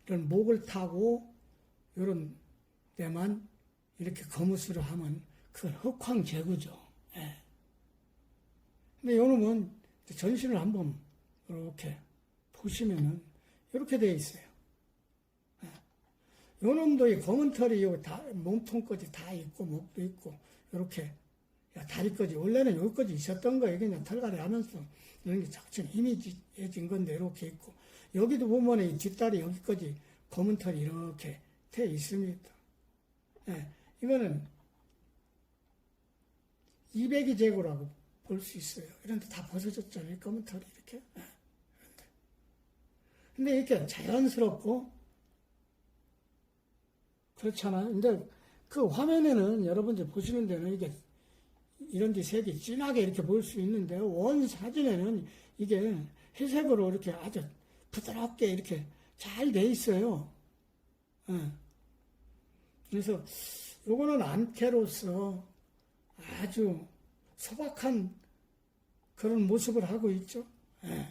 [SPEAKER 1] 이런 목을 타고 이런 데만 이렇게 거무스를 하면 그건 흑황 제거죠. 예. 근데 요놈은 전신을 한번 이렇게 보시면은 이렇게 되어 있어요. 예. 요놈도 이 검은 털이 다 몸통까지 다 있고 목도 있고 이렇게 다리까지 원래는 여기까지 있었던 거예요. 그냥 털갈이 하면서 이런 게 자꾸 희미해진 건데 이렇게 있고 여기도 보면 이 뒷다리 여기까지 검은 털이 이렇게 돼 있습니다. 예. 이거는 200이 제거라고 볼 수 있어요. 이런데 다 벗어졌잖아요. 검은 털이 이렇게. 예. 근데 이렇게 자연스럽고 그렇잖아요. 근데 그 화면에는 여러분들 보시는 데는 이게 이런 데 색이 진하게 이렇게 보일 수 있는데 원 사진에는 이게 회색으로 이렇게 아주 부드럽게 이렇게 잘 돼 있어요. 예. 그래서 요거는 안개로서 아주 소박한 그런 모습을 하고 있죠. 예.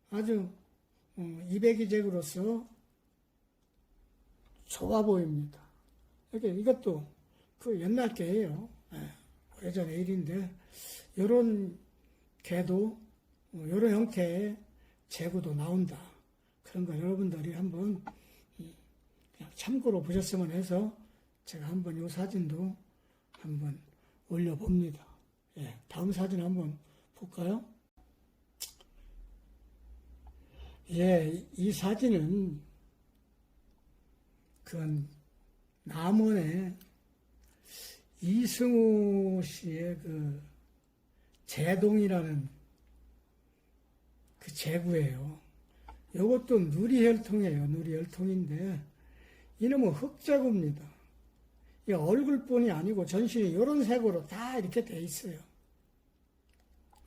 [SPEAKER 1] 아주 200이잭으로서 좋아 보입니다. 이것도 그 옛날 개예요. 예. 오래전 일인데 요런 개도 요런 형태의 재구도 나온다. 그런 거 여러분들이 한번 그냥 참고로 보셨으면 해서 제가 한번 요 사진도 한번 올려봅니다. 예, 다음 사진 한번 볼까요? 예, 이 사진은 그 남원의 이승우 씨의 그 제동이라는 그 제구예요. 이것도 누리혈통이에요. 누리혈통인데 이놈은 흑제구입니다. 이 얼굴뿐이 아니고 전신이 이런 색으로 다 이렇게 돼 있어요.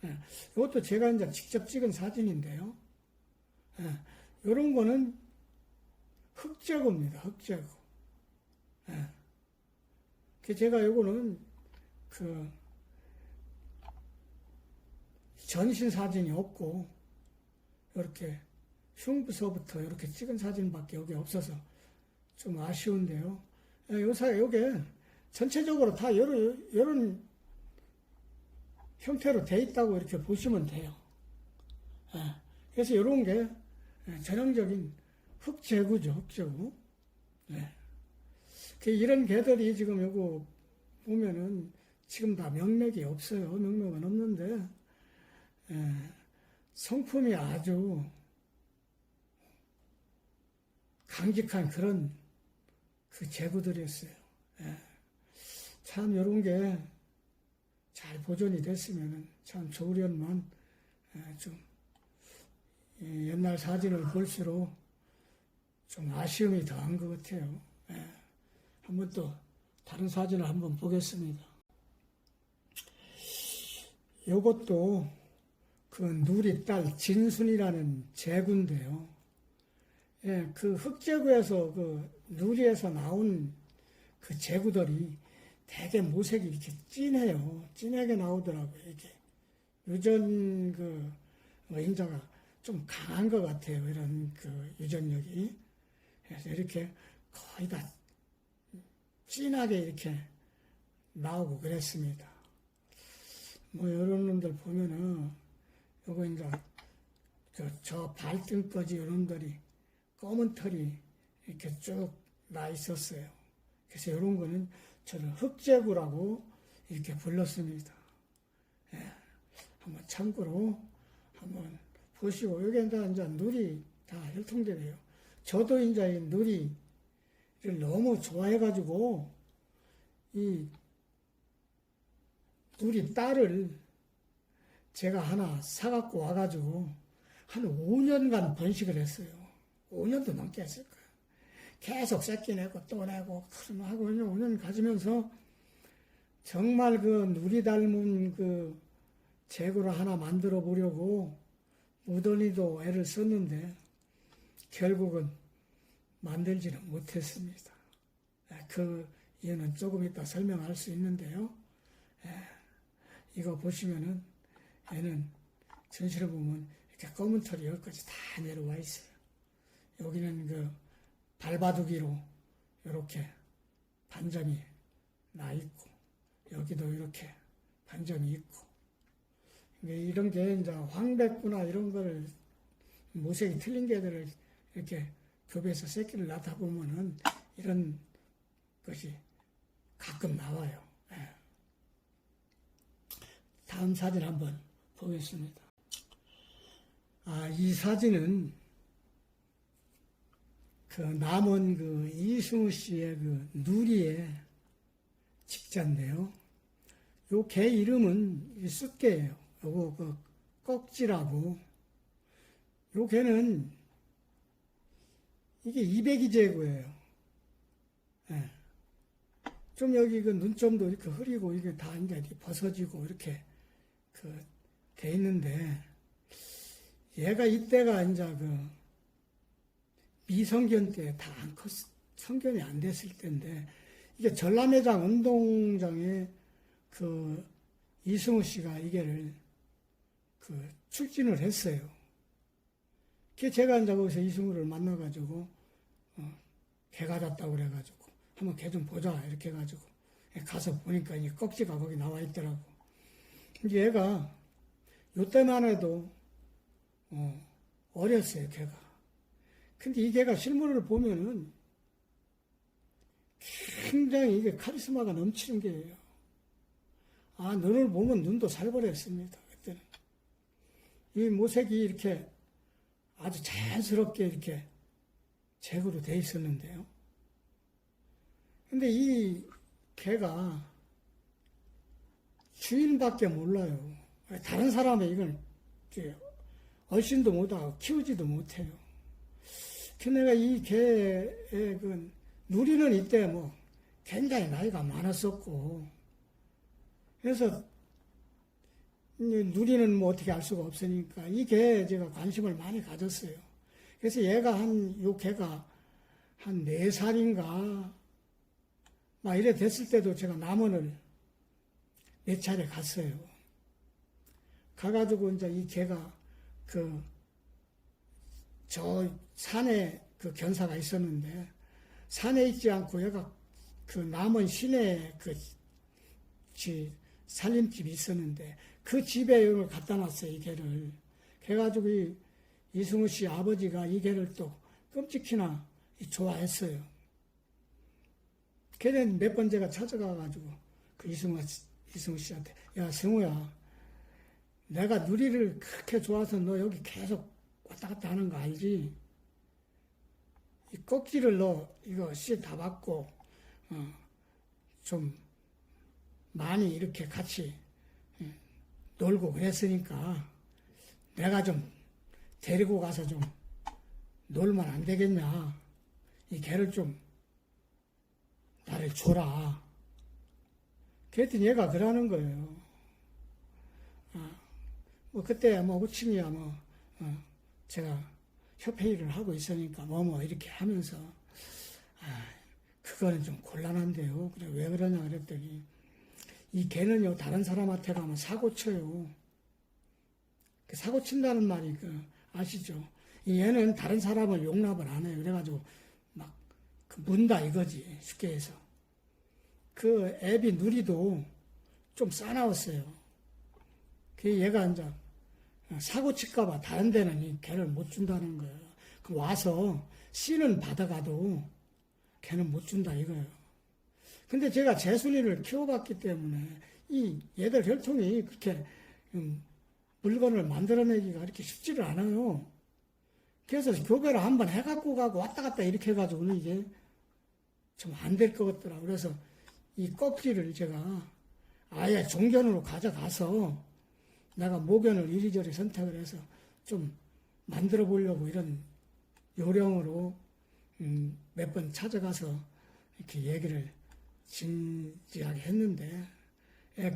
[SPEAKER 1] 예, 이것도 제가 이제 직접 찍은 사진인데요. 예, 이런 거는 흑제구입니다. 흑제구. 예. 제가 요거는 그 전신 사진이 없고 이렇게 흉부서부터 이렇게 찍은 사진밖에 여기 없어서 좀 아쉬운데요. 요게 전체적으로 다 이런 형태로 돼 있다고 이렇게 보시면 돼요. 그래서 이런 게 전형적인 흑제구죠. 흑제구. 이런 개들이 지금 요거 보면은 지금 다 명맥이 없어요. 명맥은 없는데 성품이 아주 강직한 그런 그 제구들이었어요. 참 이런 게 잘 보존이 됐으면 참 좋으련만 좀 옛날 사진을 볼수록 좀 아쉬움이 더한 것 같아요. 한번 또 다른 사진을 한번 보겠습니다. 이것도 그 누리 딸 진순이라는 제구인데요. 그 흑제구에서 그 누리에서 나온 그 제구들이 되게 모색이 이렇게 진해요. 진하게 나오더라고요. 이게 유전 그 인자가 좀 강한 것 같아요. 이런 그 유전력이. 그래서 이렇게 거의 다 진하게 이렇게 나오고 그랬습니다. 뭐 이런 놈들 보면은 요거 이제 저 발등까지 이런 놈들이 검은 털이 이렇게 쭉 나 있었어요. 그래서 이런 거는 저는 흑제구라고 이렇게 불렀습니다. 한번 참고로 한번 보시고 여기 이제 누리 다 혈통되네요. 저도 이제 이 누리를 너무 좋아해가지고 이 누리 딸을 제가 하나 사갖고 와가지고 한 5년간 번식을 했어요. 5년도 넘게 했을 거예요. 계속 새끼 내고 또 내고 그러면 하고 5년 가지면서 정말 그 누리 닮은 그 제구를 하나 만들어 보려고 무던히도 애를 썼는데 결국은 만들지는 못했습니다. 그 이유는 조금 이따 설명할 수 있는데요. 이거 보시면은 얘는 전시를 보면 이렇게 검은 털이 여기까지 다 내려와 있어요. 여기는 그 발바둑이로 이렇게 반점이 나 있고, 여기도 이렇게 반점이 있고, 이런 게 이제 황백구나 이런 거를 모색이 틀린 개들을 이렇게 교배해서 새끼를 낳다 보면은 이런 것이 가끔 나와요. 다음 사진 한번 보겠습니다. 이 사진은 그 남원 그 이승우 씨의 그 누리의 직자인데요. 요 개 이름은 숫개예요. 요거 그 꺽지라고. 요 개는 이게 202제구예요. 좀 여기 그 눈점도 이렇게 흐리고 이게 다 이제 벗어지고 이렇게 그 돼 있는데, 얘가 이때가 이제 그 미성견 때 다 안 성견이 안 됐을 때인데, 이게 전람회장 운동장에 그 이승우 씨가 이게를 그 출진을 했어요. 그게 제가 이제 거기서 이승우를 만나가지고 개가 잤다고 그래가지고 한번 개 좀 보자 이렇게 해가지고 가서 보니까 이 꺽지가 거기 나와 있더라고. 이제 얘가 요때만 해도 어렸어요, 개가. 근데 이 개가 실물을 보면은 굉장히 이게 카리스마가 넘치는 개예요. 눈을 보면 눈도 살벌했습니다, 그때는. 이 모색이 이렇게 아주 자연스럽게 이렇게 제구로 돼 있었는데요. 근데 이 개가 주인밖에 몰라요. 다른 사람의 이걸 얼씬도 못하고 키우지도 못해요. 근데 내가 이 개의 그 누리는 이때 뭐 굉장히 나이가 많았었고, 그래서 누리는 뭐 어떻게 알 수가 없으니까 이 개에 제가 관심을 많이 가졌어요. 그래서 요 개가 한 4살인가 막 이래 됐을 때도 제가 남원을 몇 차례 갔어요. 가가지고 이제 이 개가 저 산에 그 견사가 있었는데, 산에 있지 않고 얘가 그 남원 시내에 살림집이 있었는데 그 집에 이걸 갖다 놨어요, 이 개를. 그래가지고 이승우 씨 아버지가 이 개를 또 끔찍히나 좋아했어요. 걔는 몇 번 제가 찾아가가지고 그 이승우 씨한테, 야, 승우야, 내가 누리를 그렇게 좋아서 너 여기 계속 왔다 갔다 하는 거 알지? 이 꺽지를 너 이거 씨 다 받고 좀 많이 이렇게 같이 놀고 그랬으니까 내가 좀 데리고 가서 좀 놀면 안 되겠냐? 이 개를 좀 나를 줘라. 그랬더니 얘가 그러는 거예요. 뭐 그때 뭐 호칭이야 뭐 제가 협회 일을 하고 있으니까 뭐 이렇게 하면서 그거는 좀 곤란한데요. 그래 왜 그러냐 그랬더니 이 개는요 다른 사람한테 가면 사고 쳐요. 그 사고 친다는 말이 아시죠? 얘는 다른 사람을 용납을 안 해요. 그래가지고 막 문다 이거지 쉽게 해서. 그 애비 누리도 좀 싸나웠어요. 그 얘가 이제 사고 칠까봐 다른 데는 이 개를 못 준다는 거예요. 그 와서 씨는 받아가도 개는 못 준다 이거예요. 근데 제가 제순이를 키워봤기 때문에 이 얘들 혈통이 그렇게 물건을 만들어내기가 그렇게 쉽지를 않아요. 그래서 교배를 한번 해갖고 가고 왔다 갔다 이렇게 해가지고는 이게 좀 안 될 것 같더라고요. 그래서 이 껍질을 제가 아예 종견으로 가져가서 내가 모견을 이리저리 선택을 해서 좀 만들어 보려고 이런 요령으로 몇 번 찾아가서 이렇게 얘기를 진지하게 했는데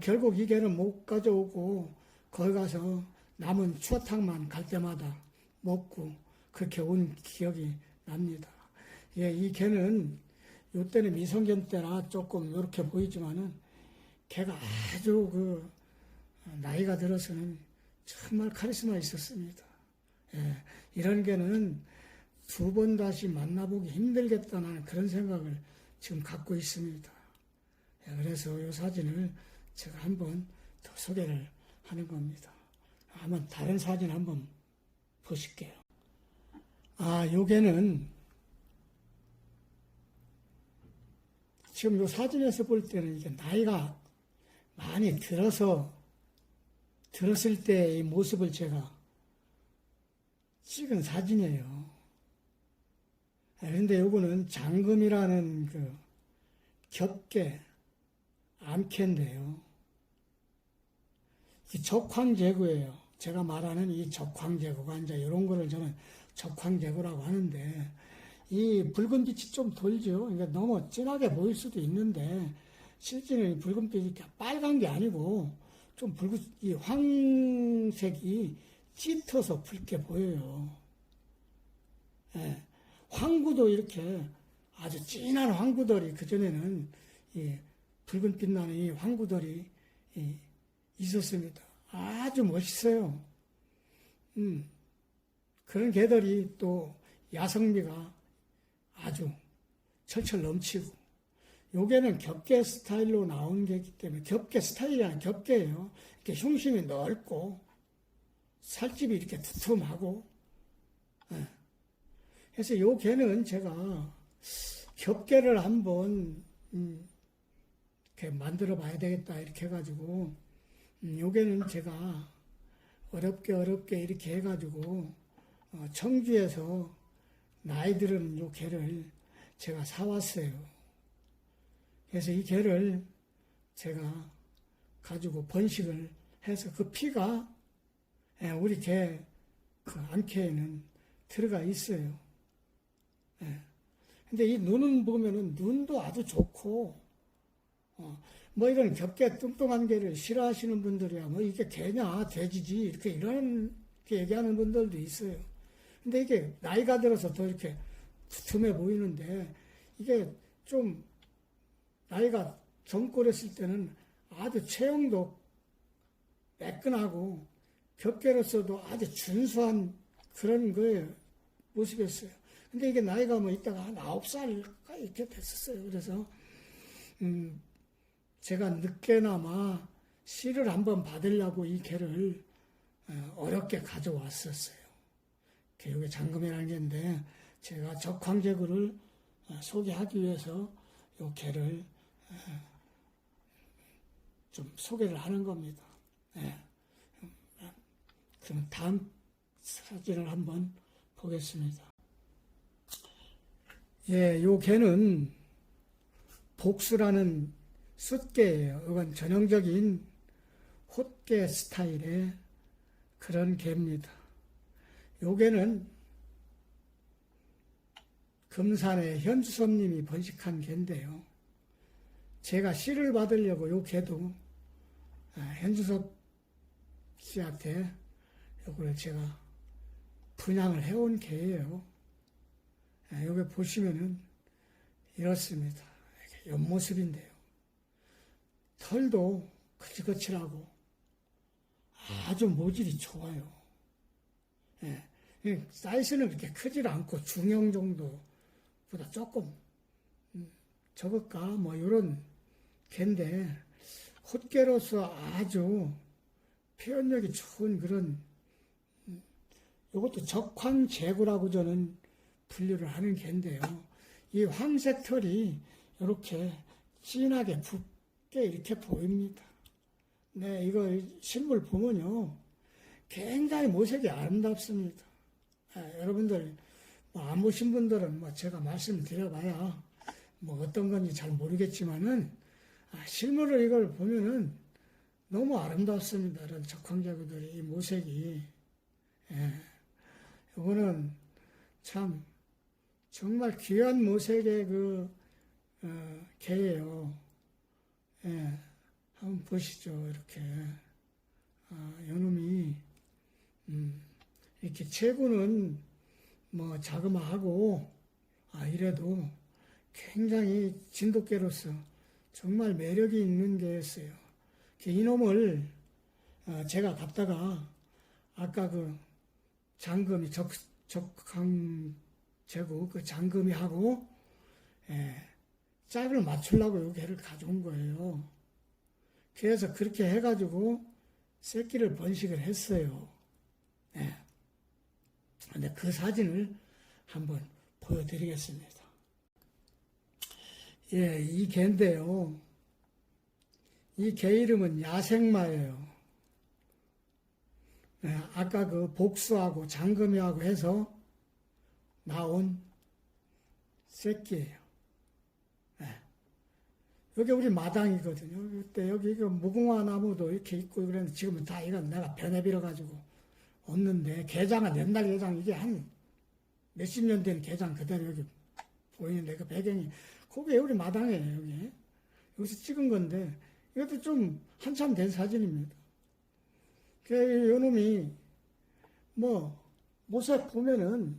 [SPEAKER 1] 결국 이 개는 못 가져오고 거기 가서 남은 추어탕만 갈 때마다 먹고 그렇게 온 기억이 납니다. 예, 이 개는 요때는 미성견 때라 조금 이렇게 보이지만은 개가 아주 나이가 들어서는 정말 카리스마 있었습니다. 예, 이런 개는 두 번 다시 만나보기 힘들겠다는 그런 생각을 지금 갖고 있습니다. 예, 그래서 이 사진을 제가 한번 더 소개를 하는 겁니다. 한번 다른 사진 한번 보실게요. 요 개는 지금 이 사진에서 볼 때는 이게 나이가 많이 들었을 때의 모습을 제가 찍은 사진이에요. 그런데 요거는 장금이라는 겹개, 암캐인데요. 이 적황제구예요. 제가 말하는 이 적황제구가 이제 이런 거를 저는 적황제구라고 하는데, 이 붉은 빛이 좀 돌죠. 그러니까 너무 진하게 보일 수도 있는데, 실제는 붉은 빛이 이렇게 빨간 게 아니고, 좀 이 황색이 짙어서 붉게 보여요. 예. 황구도 이렇게 아주 진한 황구들이, 그전에는 이 붉은 빛 나는 이 황구들이 있었습니다. 아주 멋있어요. 그런 개들이 또 야성미가 아주 철철 넘치고, 요게는 겹개 스타일로 나온 개이기 때문에, 겹개 스타일이 아니라 겹개예요. 이렇게 흉심이 넓고 살집이 이렇게 두툼하고. 그래서 요 개는 제가 겹개를 한번 이렇게 만들어 봐야 되겠다 이렇게 해가지고, 요게는 제가 어렵게 이렇게 해가지고 청주에서 나이 들은 요 개를 제가 사왔어요. 그래서 이 개를 제가 가지고 번식을 해서 그 피가 우리 개 암캐에는 들어가 있어요. 근데 이 눈은 보면은 눈도 아주 좋고, 뭐 이건 겹개 뚱뚱한 개를 싫어하시는 분들이야 뭐 이게 개냐 돼지지 이렇게 얘기하는 분들도 있어요. 근데 이게 나이가 들어서 더 이렇게 두툼해 보이는데, 이게 좀 나이가 젊고 그랬을 때는 아주 체형도 매끈하고 겹개로서도 아주 준수한 그런 거예요. 모습이었어요. 근데 이게 나이가 뭐 있다가 한 9살 이렇게 됐었어요. 그래서 제가 늦게나마 씨를 한번 받으려고 이 개를 어렵게 가져왔었어요. 이게 장금이라는 개인데, 제가 적황제구를 소개하기 위해서 이 개를 좀 소개를 하는 겁니다. 그럼 다음 사진을 한번 보겠습니다. 예, 요 개는 복수라는 숫개예요. 이건 전형적인 홑개 스타일의 그런 개입니다. 요 개는 금산의 현주섭님이 번식한 개인데요. 제가 씨를 받으려고 요 개도 현주섭 씨한테 요거를 제가 분양을 해온 개예요. 여기 보시면은 이렇습니다. 옆모습인데요. 털도 거칠거칠하고 아주 모질이 좋아요. 사이즈는 그렇게 크질 않고 중형 정도보다 조금 적을까 뭐 이런 개인데, 홑개로서 아주 표현력이 좋은 그런, 이것도 적황제구라고 저는 분류를 하는 개인데요. 이 황색 털이 이렇게 진하게 붉게 이렇게 보입니다. 네, 이거 실물 보면요, 굉장히 모색이 아름답습니다. 여러분들 뭐 안 보신 분들은 뭐 제가 말씀을 드려봐야 뭐 어떤 건지 잘 모르겠지만은, 실물을 이걸 보면은 너무 아름답습니다. 이런 적황제구들이 이 모색이. 이거는 참 정말 귀한 모색의 개예요. 한번 보시죠. 이렇게 요놈이 이렇게 체구는 뭐 자그마하고 이래도 굉장히 진돗개로서 정말 매력이 있는 개였어요. 이놈을 제가 갖다가 아까 그 장금이 적항제국 그 장금이 하고 짝을 맞추려고 이 개를 가져온 거예요. 그래서 그렇게 해가지고 새끼를 번식을 했어요. 근데 그 사진을 한번 보여드리겠습니다. 이 개인데요. 이 개 이름은 야생마예요. 아까 그 복수하고 장금이하고 해서 나온 새끼예요. 여기 우리 마당이거든요. 그때 여기 무궁화 나무도 이렇게 있고 그랬는데 지금은 다 이건 내가 변해버려가지고 없는데 게장은 옛날 게장 이게 한 몇십 년 된 게장 그대로 여기 보이는데 그 배경이 그게 우리 마당이에요. 여기 여기서 찍은 건데 이것도 좀 한참 된 사진입니다. 요 놈이 모습 보면은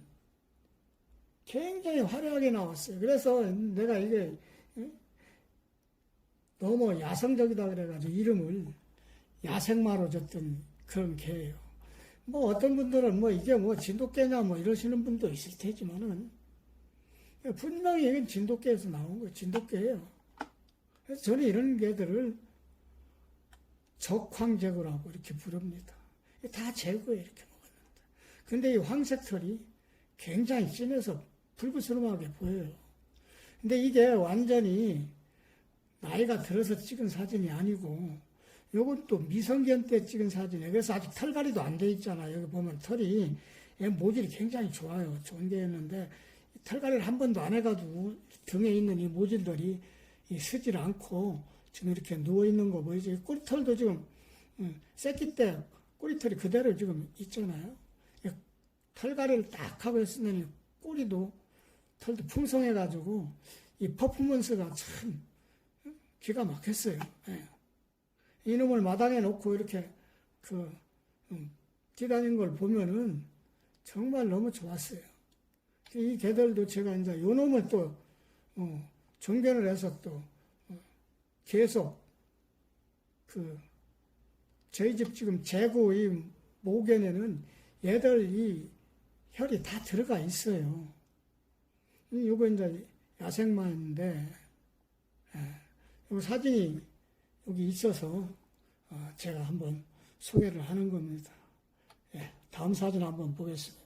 [SPEAKER 1] 굉장히 화려하게 나왔어요. 그래서 내가 이게 너무 야성적이다 그래가지고 이름을 야생마로 줬던 그런 개예요. 어떤 분들은 이게 진돗개냐 이러시는 분도 있을 테지만은 분명히 이건 진돗개에서 나온 거예요. 진돗개예요. 그래서 저는 이런 개들을 적황제구라고 이렇게 부릅니다. 다 제구에 이렇게 먹었는데. 근데 이 황색 털이 굉장히 진해서 불그스름하게 보여요. 근데 이게 완전히 나이가 들어서 찍은 사진이 아니고 요건 또 미성견 때 찍은 사진이에요. 그래서 아직 털갈이도 안 돼 있잖아요. 여기 보면 털이 모질이 굉장히 좋아요. 좋은 게였는데 털갈이를 한 번도 안 해가지고 등에 있는 이 모질들이 쓰질 않고 지금 이렇게 누워있는 거 보이죠? 꼬리털도 지금 새끼 때 꼬리털이 그대로 지금 있잖아요. 털갈이를 딱 하고 했으면 꼬리도 털도 풍성해가지고 이 퍼포먼스가 참 기가 막혔어요. 이놈을 마당에 놓고 이렇게 뛰다니는 걸 보면은 정말 너무 좋았어요. 이 개들도 제가 이제 요 놈을 또 정변을 해서 또 계속 저희 집 지금 재고 이 모견에는 얘들 이 혈이 다 들어가 있어요. 요거 이제 야생마인데 요 사진이 여기 있어서 제가 한번 소개를 하는 겁니다. 다음 사진 한번 보겠습니다.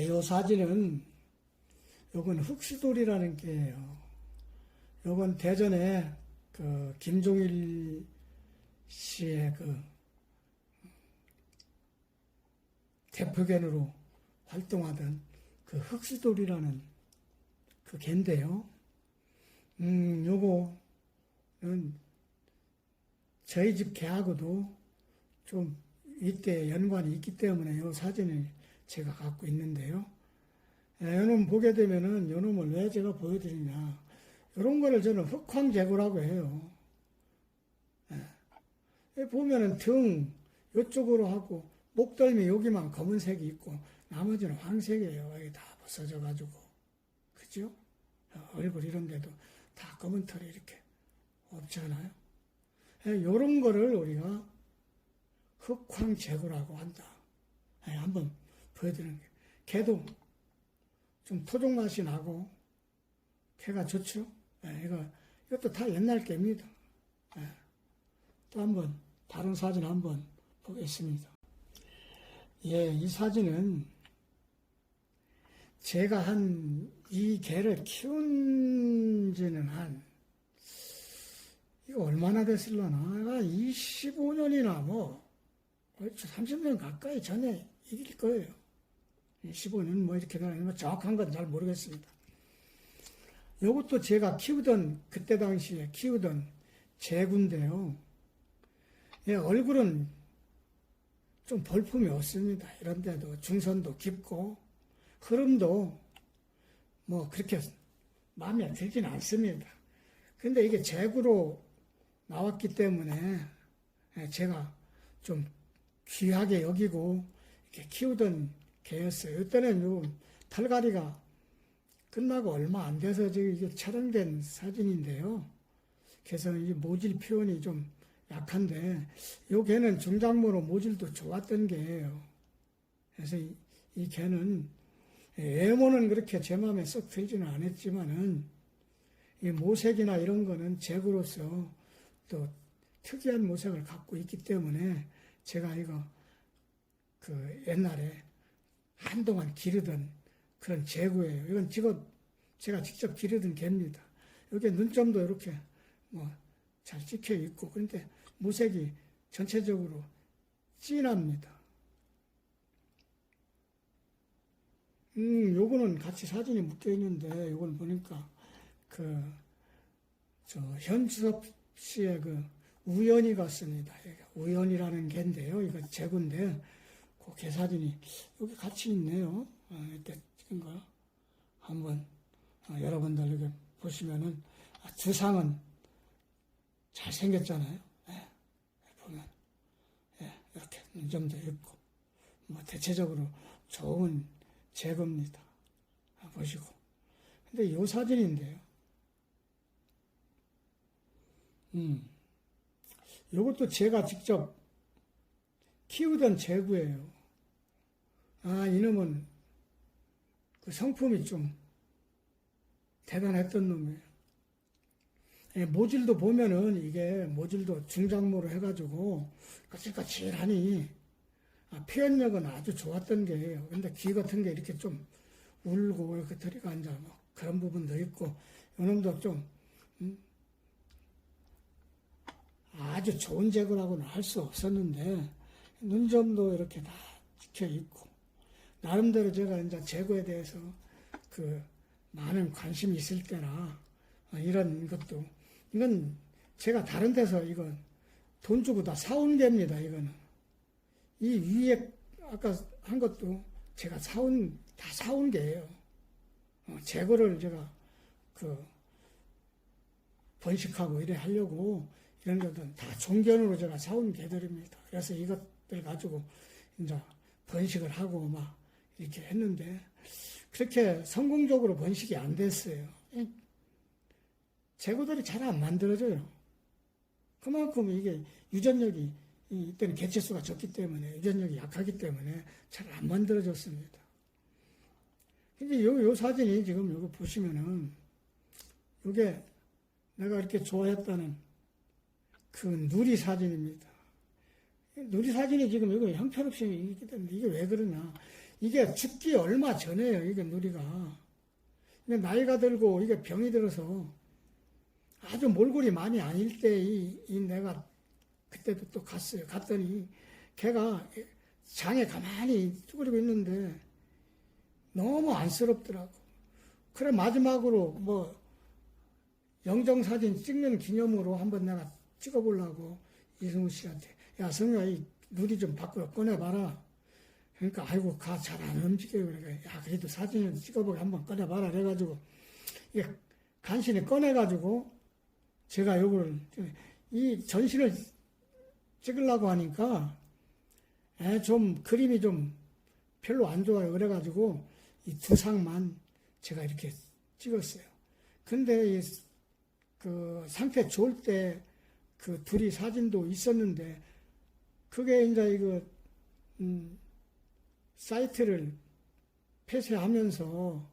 [SPEAKER 1] 요 사진은 요건 흑수돌이라는 게예요. 요건 대전에 그 김종일 씨의 그 대표견으로 활동하던 그 흑수돌이라는 그 개인데요. 요거는 저희 집 개하고도 좀 이때 연관이 있기 때문에 요 사진을 제가 갖고 있는데요. 요놈 보게 되면은 요놈을 왜 제가 보여드리냐. 요런 거를 저는 흑황제구라고 해요. 보면은 등 요쪽으로 하고 목덜미 여기만 검은색이 있고 나머지는 황색이에요. 여기 다 벗어져가지고. 그죠? 얼굴 이런 데도 다 검은 털이 이렇게 없잖아요. 요런 거를 우리가 흑황제구라고 한다. 한번 보여드리는 게. 개도 좀 토종 맛이 나고 개가 좋죠. 이것도 다 옛날 개입니다. 또 한번 다른 사진 한번 보겠습니다. 이 사진은 제가 이 개를 키운 지는 이거 얼마나 됐을라나? 25년이나 30년 가까이 전에 이길 거예요. 15년 이렇게 되는 정확한 건 잘 모르겠습니다. 이것도 제가 그때 당시에 키우던 제구인데요. 얼굴은 좀 볼품이 없습니다. 이런데도 중선도 깊고 흐름도 그렇게 마음에 들지는 않습니다. 근데 이게 제구로 나왔기 때문에 제가 좀 귀하게 여기고 이렇게 키우던 개였어요. 이때는 요 털갈이가 끝나고 얼마 안 돼서 지금 이게 촬영된 사진인데요. 그래서 이 모질 표현이 좀 약한데, 요 개는 중작모로 모질도 좋았던 개예요. 그래서 이 개는 외모는 그렇게 제 마음에 썩 들지는 않았지만은 이 모색이나 이런 거는 제구로서 또 특이한 모색을 갖고 있기 때문에 제가 이거 그 옛날에 한동안 기르던 그런 제구예요. 이건 제가 직접 기르던 개입니다. 여기 눈점도 이렇게 뭐 잘 찍혀 있고, 그런데 모색이 전체적으로 진합니다. 요거는 같이 사진이 묶여 있는데, 요건 보니까 현주섭 씨의 우연히 같습니다. 우연이라는 개인데요. 이거 제구인데, 그 개 사진이 여기 같이 있네요. 이때 찍은 거. 한번, 여러분들 이렇게 보시면은, 두상은 잘생겼잖아요. 예, 보면. 예, 이렇게 눈점도 있고, 뭐, 대체적으로 좋은 제구입니다. 보시고. 근데 요 사진인데요. 요것도 제가 직접 키우던 제구예요. 이놈은 그 성품이 좀 대단했던 놈이에요. 모질도 보면은 이게 모질도 중작모로 해가지고 까칠까칠하니 표현력은 아주 좋았던 게예요. 근데 귀 같은 게 이렇게 좀 울고 이렇게 들이가 앉아 뭐 그런 부분도 있고, 이놈도 좀 아주 좋은 제구라고는 할 수 없었는데 눈점도 이렇게 다 찍혀 있고, 나름대로 제가 이제 제구에 대해서 많은 관심이 있을 때나 이런 것도, 이건 제가 다른 데서 이건 돈 주고 다 사온 개입니다. 이거는 이 위에 아까 한 것도 제가 다 사온 개예요. 제거를 제가 번식하고 이래 하려고 이런 것들은 다 종견으로 제가 사온 개들입니다. 그래서 이것들 가지고 이제 번식을 하고 막 이렇게 했는데 그렇게 성공적으로 번식이 안 됐어요. 제구들이 잘 안 만들어져요. 그만큼 이게 유전력이 이때는 개체수가 적기 때문에 유전력이 약하기 때문에 잘 안 만들어졌습니다. 근데 요 사진이 지금 요거 보시면은 요게 내가 이렇게 좋아했다는 그 누리 사진입니다. 누리 사진이 지금 이거 형편없이 있기 때문에 이게 왜 그러냐. 이게 죽기 얼마 전에요. 이게 누리가. 나이가 들고 이게 병이 들어서 아주 몰골이 많이 아닐 때 내가 그때도 또 갔어요. 갔더니 걔가 장에 가만히 쭈그리고 있는데 너무 안쓰럽더라고. 그래 마지막으로 뭐 영정사진 찍는 기념으로 한번 내가 찍어보려고 이승우 씨한테, 야 성우야 이 누리 좀 밖으로 꺼내봐라. 그러니까 아이고 가 잘 안 움직여요. 그러니까 야 그래도 사진을 찍어보게 한번 꺼내봐라. 그래가지고 이게 간신히 꺼내가지고 제가 요걸 이 전신을 찍으려고 하니까 좀 그림이 좀 별로 안 좋아요. 그래가지고 이 두 상만 제가 이렇게 찍었어요. 근데 그 상태 좋을 때 그 둘이 사진도 있었는데 그게 이제 이거 사이트를 폐쇄하면서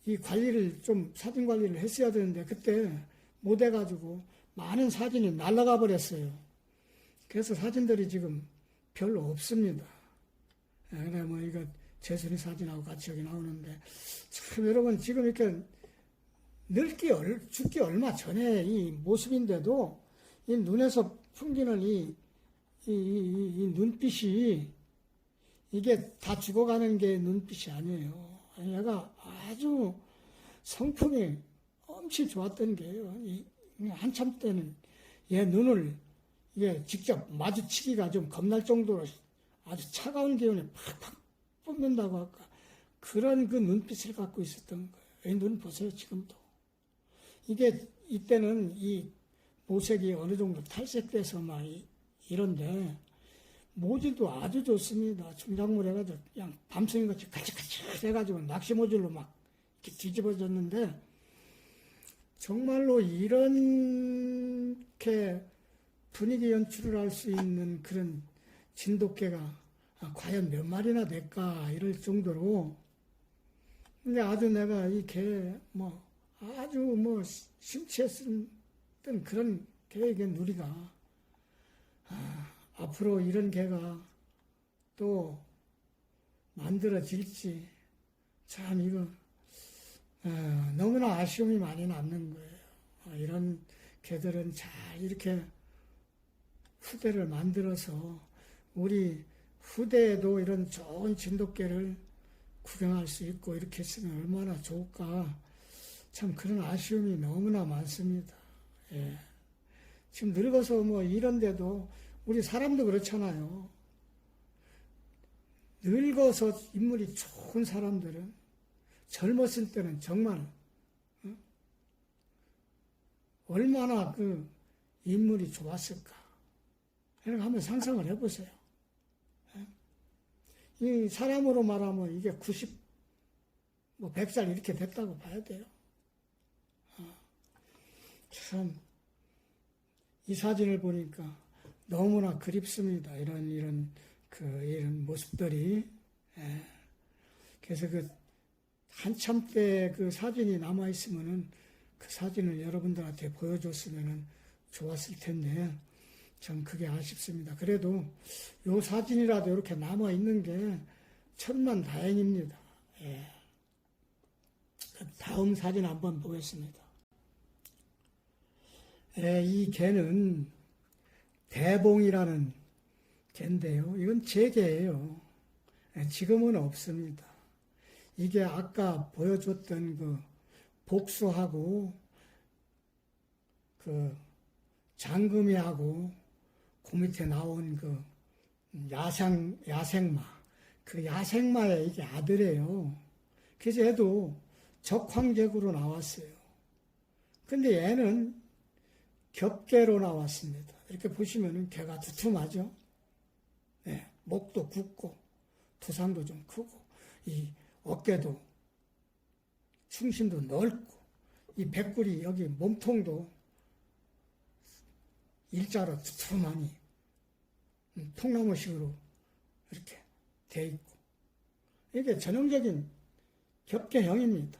[SPEAKER 1] 이 관리를 좀 사진 관리를 했어야 되는데 그때 못 해가지고 많은 사진이 날아가 버렸어요. 그래서 사진들이 지금 별로 없습니다. 그래 뭐 이거 재순이 사진하고 같이 여기 나오는데 참 여러분 지금 이렇게 죽기 얼마 전에 이 모습인데도 이 눈에서 풍기는 이 눈빛이 이게 다 죽어가는 게 눈빛이 아니에요. 얘가 아주 성품이 엄청 좋았던 게요. 한참 때는 얘 눈을 이게 직접 마주치기가 좀 겁날 정도로 아주 차가운 기운이 팍팍 뿜는다고 할까. 그런 그 눈빛을 갖고 있었던 거예요. 이 눈 보세요, 지금도. 이게 이때는 이 모색이 어느 정도 탈색돼서 막 이런데 모질도 아주 좋습니다. 충작물 해가지고 그냥 밤송이같이 가치가치 해가지고 낚시 모질로 막 이렇게 뒤집어졌는데 정말로 이렇게 분위기 연출을 할 수 있는 그런 진돗개가 과연 몇 마리나 될까 이럴 정도로 근데 아주 내가 이 개 뭐 아주 뭐 심취했던 그런 개에게 누리가 앞으로 이런 개가 또 만들어질지 참 이거 너무나 아쉬움이 많이 남는 거예요. 이런 개들은 잘 이렇게 후대를 만들어서 우리 후대에도 이런 좋은 진돗개를 구경할 수 있고 이렇게 했으면 얼마나 좋을까. 참 그런 아쉬움이 너무나 많습니다. 예. 지금 늙어서 뭐 이런데도 우리 사람도 그렇잖아요. 늙어서 인물이 좋은 사람들은 젊었을 때는 정말 얼마나 그 인물이 좋았을까. 이렇게 한번 상상을 해보세요. 이 사람으로 말하면 이게 90, 뭐 100살 이렇게 됐다고 봐야 돼요. 참, 이 사진을 보니까 너무나 그립습니다. 이런 모습들이. 예. 그래서 한참 때 그 사진이 남아있으면은 그 사진을 여러분들한테 보여줬으면은 좋았을 텐데, 참 그게 아쉽습니다. 그래도 요 사진이라도 이렇게 남아있는 게 천만 다행입니다. 예. 다음 사진 한번 보겠습니다. 예, 이 개는 대봉이라는 개인데요. 이건 제 개예요. 예, 지금은 없습니다. 이게 아까 보여줬던 그 복수하고 그 장금이하고 그 밑에 나온 그 야생마. 그 야생마의 이게 아들이에요. 그래서 얘도 적황제구로 나왔어요. 근데 얘는 겹개로 나왔습니다. 이렇게 보시면은 개가 두툼하죠? 네, 목도 굵고, 두상도 좀 크고, 이 어깨도, 충심도 넓고, 이 배꼽이 여기 몸통도 일자로 두툼하니, 통나무식으로 이렇게 돼 있고, 이게 전형적인 겹개형입니다.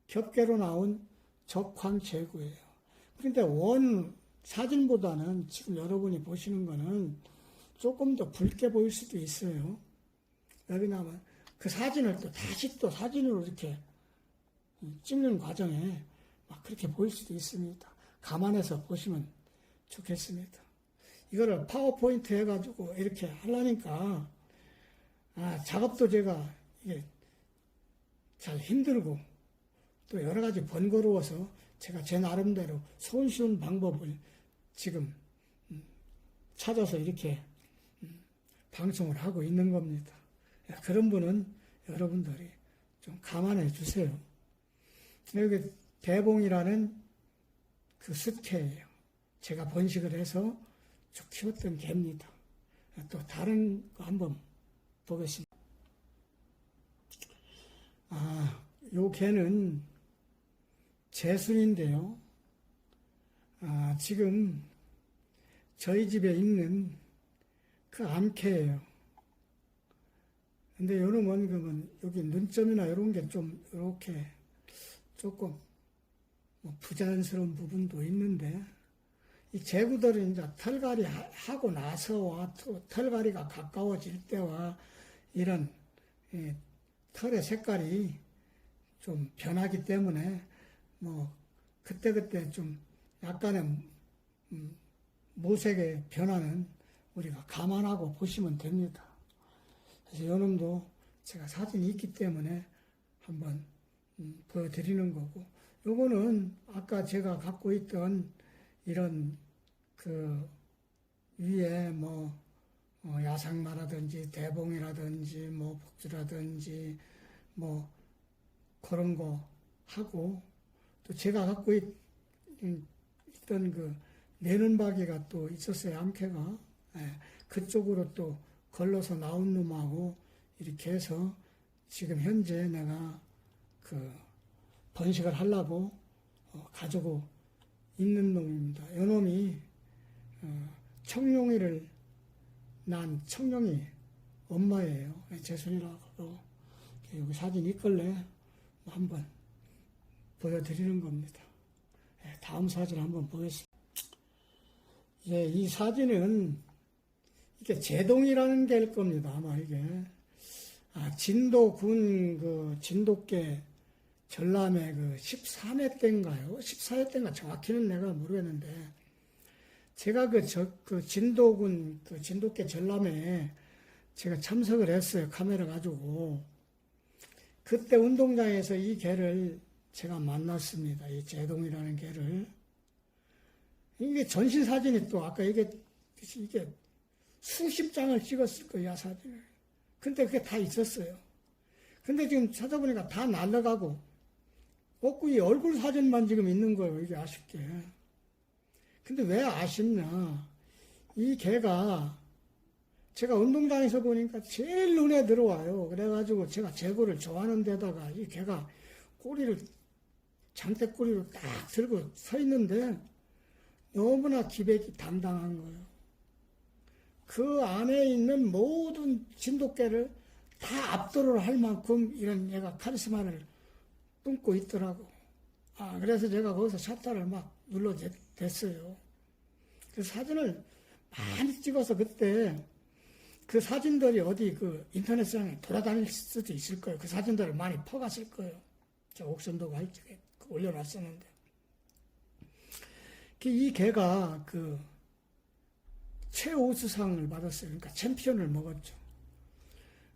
[SPEAKER 1] 겹개로 나온 적황제구예요. 그런데 원 사진보다는 지금 여러분이 보시는 거는 조금 더 붉게 보일 수도 있어요. 왜냐하면 그 사진을 또 다시 또 사진으로 이렇게 찍는 과정에 막 그렇게 보일 수도 있습니다. 감안해서 보시면 좋겠습니다. 이거를 파워포인트 해가지고 이렇게 하려니까 작업도 제가 이게 잘 힘들고 또 여러 가지 번거로워서 제가 제 나름대로 손쉬운 방법을 지금 찾아서 이렇게 방송을 하고 있는 겁니다. 그런 분은 여러분들이 좀 감안해 주세요. 여기 대봉이라는 그 숫개예요. 제가 번식을 해서 쭉 키웠던 개입니다. 또 다른 거 한번 보겠습니다. 요 개는 재순인데요. 지금 저희 집에 있는 그 암캐예요. 근데 요놈은 그러면 여기 눈점이나 이런 게 좀 이렇게 조금 뭐 부자연스러운 부분도 있는데 이 제구들은 이제 털갈이 하고 나서와 털갈이가 가까워질 때와 이런 털의 색깔이 좀 변하기 때문에 뭐 그때그때 좀 약간의 모색의 변화는 우리가 감안하고 보시면 됩니다. 그래서 요놈도 제가 사진이 있기 때문에 한번 보여드리는 거고, 요거는 아까 제가 갖고 있던 이런 그 위에 뭐 야상마라든지 대봉이라든지 뭐 복주라든지 뭐 그런 거 하고, 또 제가 갖고 있던 그 내는박이가 또 있었어요. 암캐가. 예, 그쪽으로 또 걸러서 나온 놈하고 이렇게 해서 지금 현재 내가 그 번식을 하려고 가지고 있는 놈입니다. 이 놈이 청룡이를 난 청룡이 엄마예요. 제순이라고 여기 사진 있걸래 한번 보여드리는 겁니다. 다음 사진 한번 보겠습니다. 예, 이 사진은 이게 제동이라는 게일 겁니다. 아마 이게 진도군 그 진돗개 전람회 그 13회 때인가요? 14회 때인가 정확히는 내가 모르겠는데 제가 그 진도군 그 진돗개 전람회에 제가 참석을 했어요. 카메라 가지고. 그때 운동장에서 이 개를 제가 만났습니다. 이 제동이라는 개를. 이게 전신 사진이 또 아까 이게 수십 장을 찍었을 거예요, 사진을. 근데 그게 다 있었어요. 근데 지금 찾아보니까 다 날라가고, 없고 이 얼굴 사진만 지금 있는 거예요, 이게 아쉽게. 근데 왜 아쉽냐. 이 개가 제가 운동장에서 보니까 제일 눈에 들어와요. 그래가지고 제가 제구를 좋아하는 데다가 이 개가 꼬리를, 장대꼬리로 딱 들고 서 있는데 너무나 기백이 담당한 거예요. 그 안에 있는 모든 진돗개를 다 압도를 할 만큼 이런 얘가 카리스마를 뿜고 있더라고. 그래서 제가 거기서 샷타를 막 눌러댔어요. 그 사진을 많이 찍어서 그때 그 사진들이 어디 그 인터넷상에 돌아다닐 수도 있을 거예요. 그 사진들을 많이 퍼갔을 거예요. 저 옥선도가 올려놨었는데. 이 개가 그 최우수상을 받았어요. 그러니까 챔피언을 먹었죠.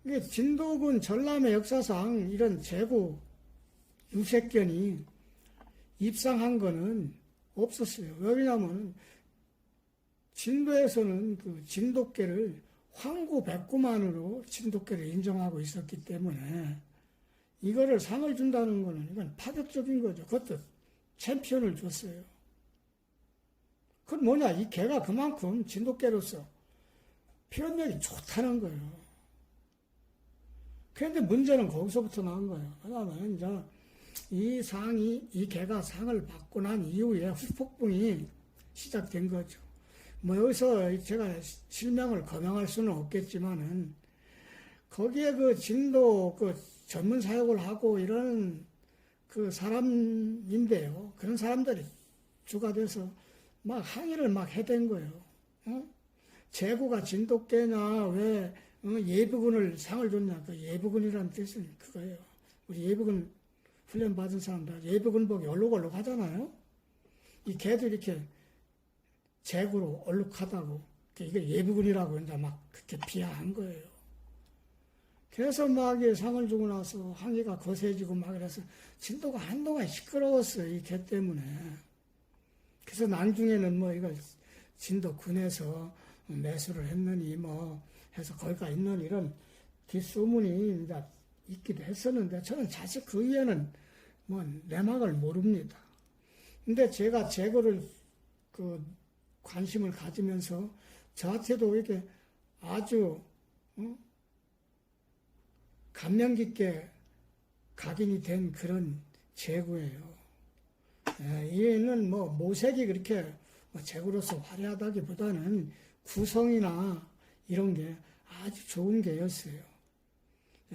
[SPEAKER 1] 이게 진도군 전람회 역사상 이런 제구 유색견이 입상한 거는 없었어요. 왜냐하면 진도에서는 그 진돗개를 황구백구만으로 진돗개를 인정하고 있었기 때문에 이거를 상을 준다는 거는 이건 파격적인 거죠. 그것도 챔피언을 줬어요. 그건 뭐냐, 이 개가 그만큼 진돗개로서 표현력이 좋다는 거예요. 그런데 문제는 거기서부터 나온 거예요. 왜냐하면 이제 이 개가 상을 받고 난 이후에 후폭풍이 시작된 거죠. 뭐 여기서 제가 실명을 거명할 수는 없겠지만은 거기에 그 진도 그 전문 사역을 하고 이런 그 사람인데요. 그런 사람들이 주가 돼서 막 항의를 막 해댄 거예요. 제구가 진돗개냐, 왜 예비군을 상을 줬냐. 그 예비군이라는 뜻은 그거예요. 우리 예비군 훈련 받은 사람들 예비군복이 얼룩얼룩 하잖아요. 이 개도 이렇게 제구로 얼룩하다고 이게 예비군이라고 이제 막 그렇게 비하한 거예요. 그래서 막 상을 주고 나서 항의가 거세지고 막 그래서 진도가 한동안 시끄러웠어요. 이 개 때문에. 그래서 나중에는 뭐 이걸 진도군에서 매수를 했느니 뭐 해서 거기가 있는 이런 뒷소문이 이제 있기도 했었는데 저는 사실 그 이해는 뭐 내막을 모릅니다. 근데 제가 제거를 그 관심을 가지면서 저한테도 이렇게 아주 감명 깊게 각인이 된 그런 제구예요. 얘는 뭐 모색이 그렇게 제구로서 화려하다기보다는 구성이나 이런 게 아주 좋은 개였어요.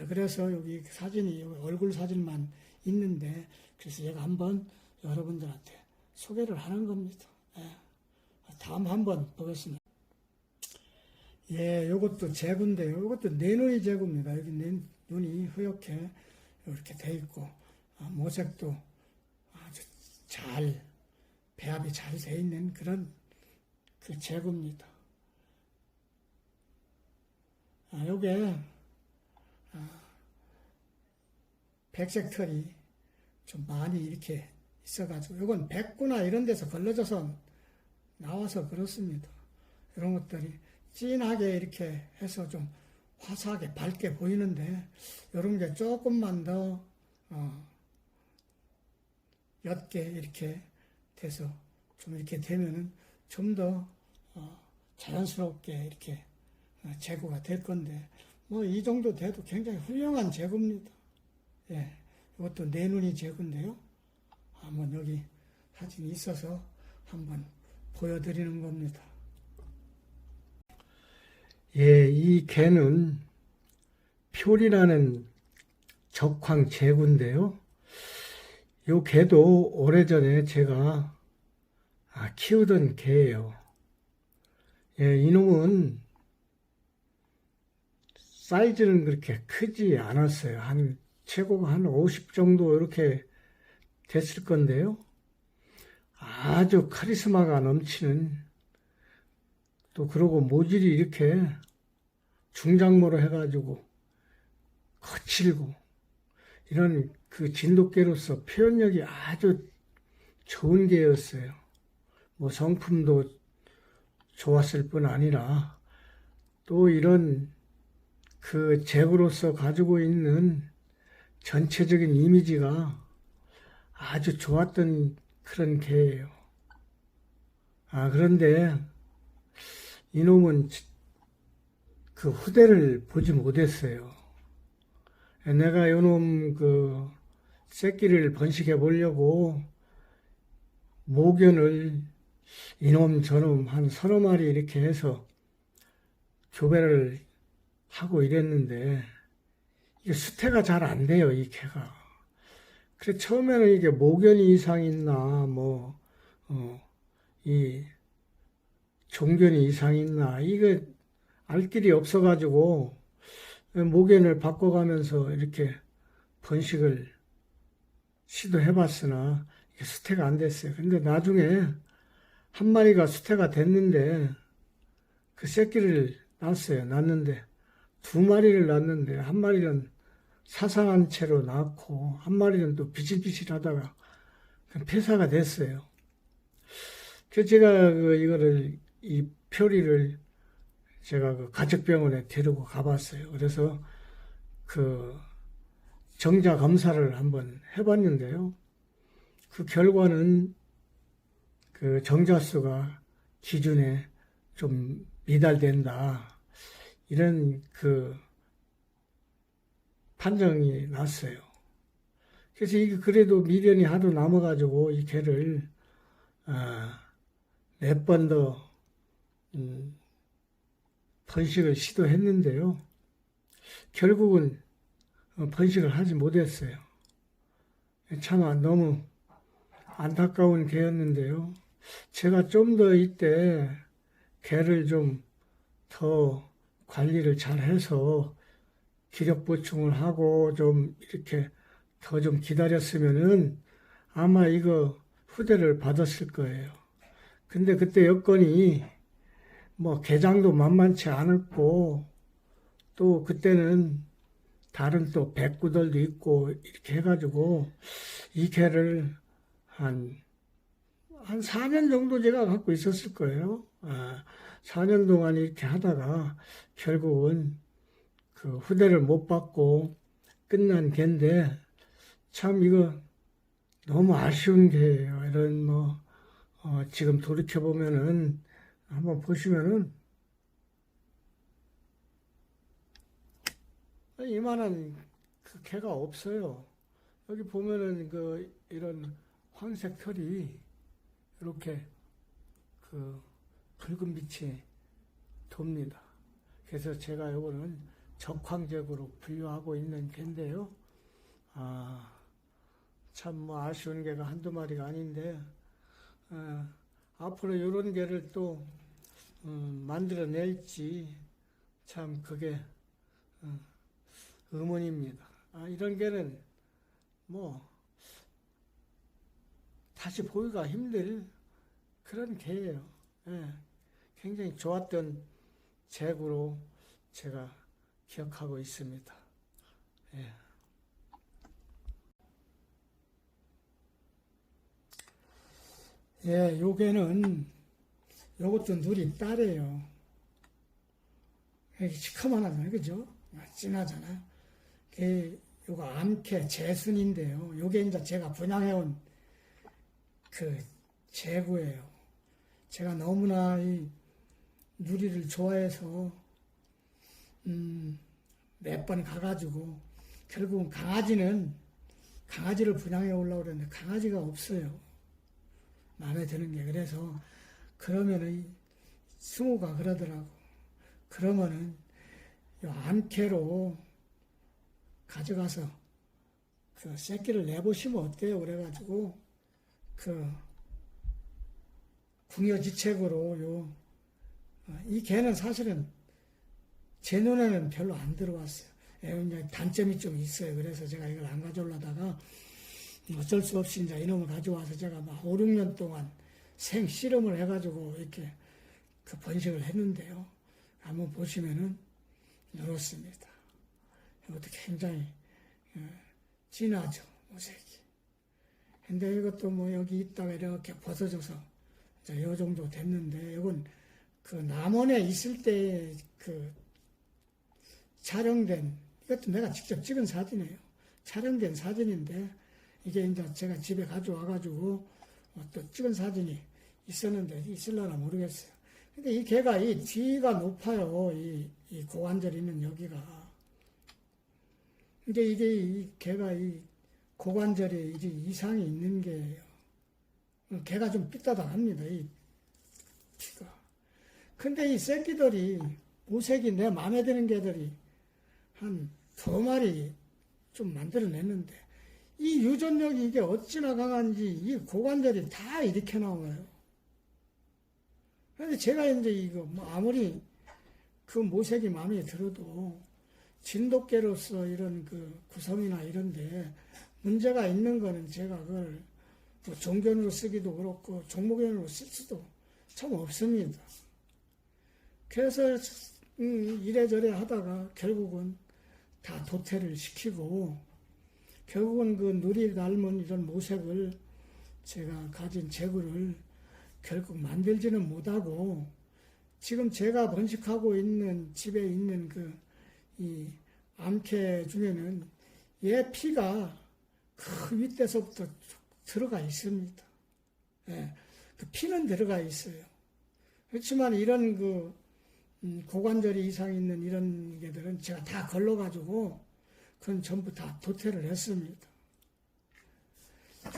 [SPEAKER 1] 그래서 여기 사진이 얼굴 사진만 있는데 그래서 제가 한번 여러분들한테 소개를 하는 겁니다. 다음 한번 보겠습니다. 예, 요것도 제구인데요. 요것도 내눈이 제구입니다. 여기 눈이 흐옇게 이렇게 돼 있고 모색도 아주 잘 배합이 잘 돼 있는 그런 그 제구입니다. 요게 백색 털이 좀 많이 이렇게 있어가지고 요건 백구나 이런 데서 걸러져서 나와서 그렇습니다. 이런 것들이 진하게 이렇게 해서 좀 화사하게 밝게 보이는데 이런 게 조금만 더 옅게 이렇게 돼서 좀 이렇게 되면은 좀 더 자연스럽게 이렇게 제구가 될 건데, 뭐 이 정도 돼도 굉장히 훌륭한 제구입니다. 예, 이것도 내 눈이 제구인데요. 한번 여기 사진이 있어서 한번 보여드리는 겁니다. 예, 이 개는 표리라는 적황 제구인데요. 요 개도 오래전에 제가 키우던 개예요. 예, 이놈은 사이즈는 그렇게 크지 않았어요. 최고가 한 50 정도 이렇게 됐을 건데요. 아주 카리스마가 넘치는, 또 그러고 모질이 이렇게 중장모로 해가지고 거칠고, 이런 그 진돗개로서 표현력이 아주 좋은 개였어요. 뭐 성품도 좋았을 뿐 아니라 또 이런 그 제구로서 가지고 있는 전체적인 이미지가 아주 좋았던 그런 개예요. 그런데 이놈은 그 후대를 보지 못했어요. 내가 이놈 그 새끼를 번식해 보려고 모견을 이놈 저놈 한 서너 마리 이렇게 해서 교배를 하고 이랬는데 이게 수태가 잘 안 돼요, 이 개가. 그래 처음에는 이게 모견이 이상 있나 이 종견이 이상 있나 이거 알 길이 없어가지고 모견을 바꿔가면서 이렇게 번식을 시도해봤으나 이게 수태가 안 됐어요. 근데 나중에 한 마리가 수태가 됐는데 그 새끼를 낳았는데 두 마리를 낳았는데 한 마리는 사상한 채로 낳고 한 마리는 또 비실비실하다가 폐사가 됐어요. 그래서 제가 이 표리를 제가 그 가축병원에 데리고 가봤어요. 그래서 그 정자 검사를 한번 해봤는데요. 그 결과는 그 정자수가 기준에 좀 미달된다. 이런 그 판정이 났어요. 그래서 이게 그래도 미련이 하도 남아가지고 이 개를 몇 번 더 번식을 시도했는데요. 결국은 번식을 하지 못했어요. 참 너무 안타까운 개였는데요. 제가 좀 더 이때 개를 좀 더 관리를 잘 해서 기력 보충을 하고 좀 이렇게 더 좀 기다렸으면은 아마 이거 후대를 받았을 거예요. 근데 그때 여건이 뭐 개장도 만만치 않았고 또 그때는 다른 또 백구들도 있고 이렇게 해가지고 이 개를 한 4년 정도 제가 갖고 있었을 거예요. 4년 동안 이렇게 하다가 결국은 그 후대를 못 받고 끝난 개인데 참 이거 너무 아쉬운 개예요. 이런 지금 돌이켜 보면은 한번 보시면은 이만한 그 개가 없어요. 여기 보면은 이런 황색 털이 이렇게 그 붉은 빛이 돕니다. 그래서 제가 요거는 적황제구로 분류하고 있는 개인데요. 참 아쉬운 개가 한두 마리가 아닌데 앞으로 이런 개를 또 만들어낼지 참 그게 의문입니다. 이런 개는 다시 보기가 힘들 그런 개예요. 굉장히 좋았던 제구로 제가 기억하고 있습니다. 요게는 요것도 눈이 따래요. 시커먼하잖아요, 그죠? 진하잖아요. 요거 암캐 재순인데요. 요게 이제 제가 분양해온 그 제구예요. 제가 너무나 누리를 좋아해서 몇 번 가가지고 결국은 강아지를 분양해 오려고 그랬는데 강아지가 없어요. 마음에 드는 게. 그래서 그러면은 승우가 그러더라고. 그러면은 요 암캐로 가져가서 그 새끼를 내보시면 어때요? 그래가지고 그 궁여지책으로 이 개는 사실은 제 눈에는 별로 안 들어왔어요. 이제 단점이 좀 있어요. 그래서 제가 이걸 안 가져오려다가 어쩔 수 없이 이제 이놈을 가져와서 제가 막 5, 6년 동안 생 씨름을 해가지고 이렇게 그 번식을 했는데요. 한번 보시면은 이렇습니다. 이것도 굉장히 진하죠, 모색이. 근데 이것도 뭐 여기 있다가 이렇게 벗어져서 이제 요 정도 됐는데, 이건 그 남원에 있을 때 그 촬영된, 이것도 내가 직접 찍은 사진이에요. 촬영된 사진인데, 이게 이제 제가 집에 가져와가지고 또 찍은 사진이 있었는데, 있을려나 모르겠어요. 근데 이 개가 이 뒤가 높아요. 이 고관절 있는 여기가. 근데 이게 이 개가 이 고관절에 이제 이상이 있는 게예요. 개가 좀 삐딱합니다. 이 피가. 근데 이 새끼들이 모색이 내 마음에 드는 개들이 한 2마리 좀 만들어냈는데 이 유전력이 이게 어찌나 강한지 이 고관절이 다 이렇게 나와요. 그런데 제가 이제 이거 뭐 아무리 그 모색이 마음에 들어도 진돗개로서 이런 그 구성이나 이런데 문제가 있는 거는 제가 그걸 뭐 종견으로 쓰기도 그렇고 종목견으로 쓸 수도 참 없습니다. 그래서 이래저래 하다가 결국은 다 도태를 시키고 결국은 그 누리 닮은 이런 모색을 제가 가진 재구를 결국 만들지는 못하고 지금 제가 번식하고 있는 집에 있는 이 암캐 중에는 얘 피가 그 윗대서부터 들어가 있습니다. 예, 그 피는 들어가 있어요. 그렇지만 이런 고관절이 이상 있는 이런 개들은 제가 다 걸러가지고 그건 전부 다 도태를 했습니다.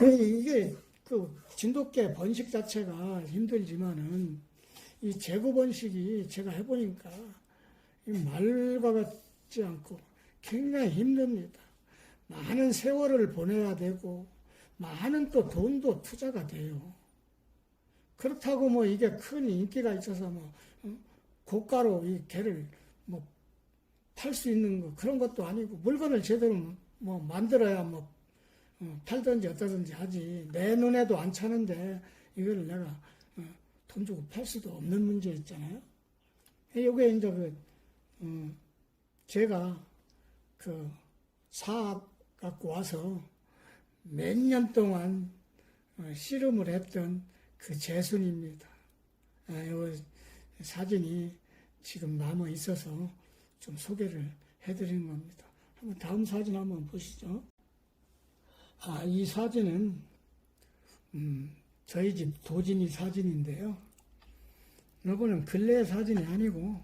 [SPEAKER 1] 이게 진돗개 번식 자체가 힘들지만은 이 제구 번식이 제가 해보니까 말과 같지 않고 굉장히 힘듭니다. 많은 세월을 보내야 되고 많은 또 돈도 투자가 돼요. 그렇다고 뭐 이게 큰 인기가 있어서 뭐 고가로 이 개를 뭐 팔 수 있는 거 그런 것도 아니고 물건을 제대로 뭐 만들어야 뭐 팔든지 어떠든지 하지 내 눈에도 안 차는데 이거를 내가 돈 주고 팔 수도 없는 문제였잖아요. 이게 이제 제가 사 갖고 와서 몇 년 동안 씨름을 했던 그 재순입니다. 이 사진이 지금 남아 있어서 좀 소개를 해드리는 겁니다. 한번 다음 사진 한번 보시죠. 이 사진은 저희 집 도진이 사진인데요. 이거는 근래 사진이 아니고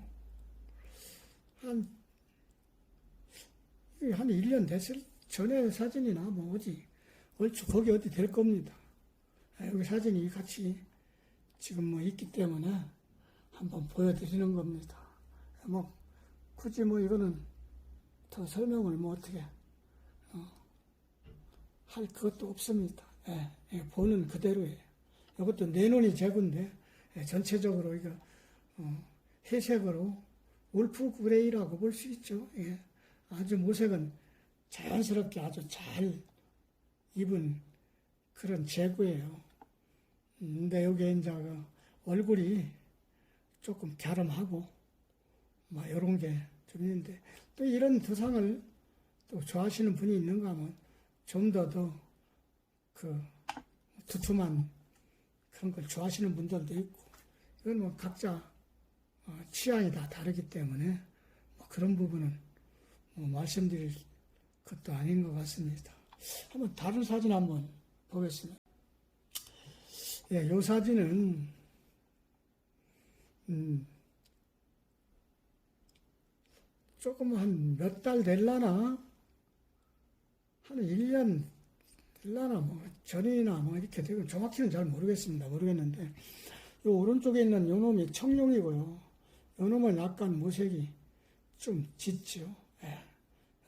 [SPEAKER 1] 한 1년 됐을 전에 사진이나 뭐 얼추 거기 어디 될 겁니다. 여기 사진이 같이 지금 뭐 있기 때문에 한번 보여드리는 겁니다. 뭐 굳이 뭐 이거는 더 설명을 뭐 어떻게 할 것도 없습니다. 보는 그대로예요. 이것도 내 눈이 제구인데 전체적으로 이거 회색으로 울프 그레이라고 볼 수 있죠. 아주 모색은 자연스럽게 아주 잘 입은 그런 제구예요. 근데 여기 이제 얼굴이 조금 갸름하고 뭐 이런 게 좀 있는데 또 이런 두상을 또 좋아하시는 분이 있는가 하면 좀 더 두툼한 그런 걸 좋아하시는 분들도 있고 이건 뭐 각자 취향이 다 다르기 때문에 뭐 그런 부분은 뭐 말씀드릴 것도 아닌 것 같습니다. 한번 다른 사진 한번 보겠습니다. 이 사진은 조금 한 몇 달 될라나? 한 1년 될라나, 뭐, 전이나 뭐, 이렇게 되고, 정확히는 잘 모르겠는데, 요 오른쪽에 있는 요 놈이 청룡이고요. 요 놈은 약간 무색이 좀 짙죠. 예.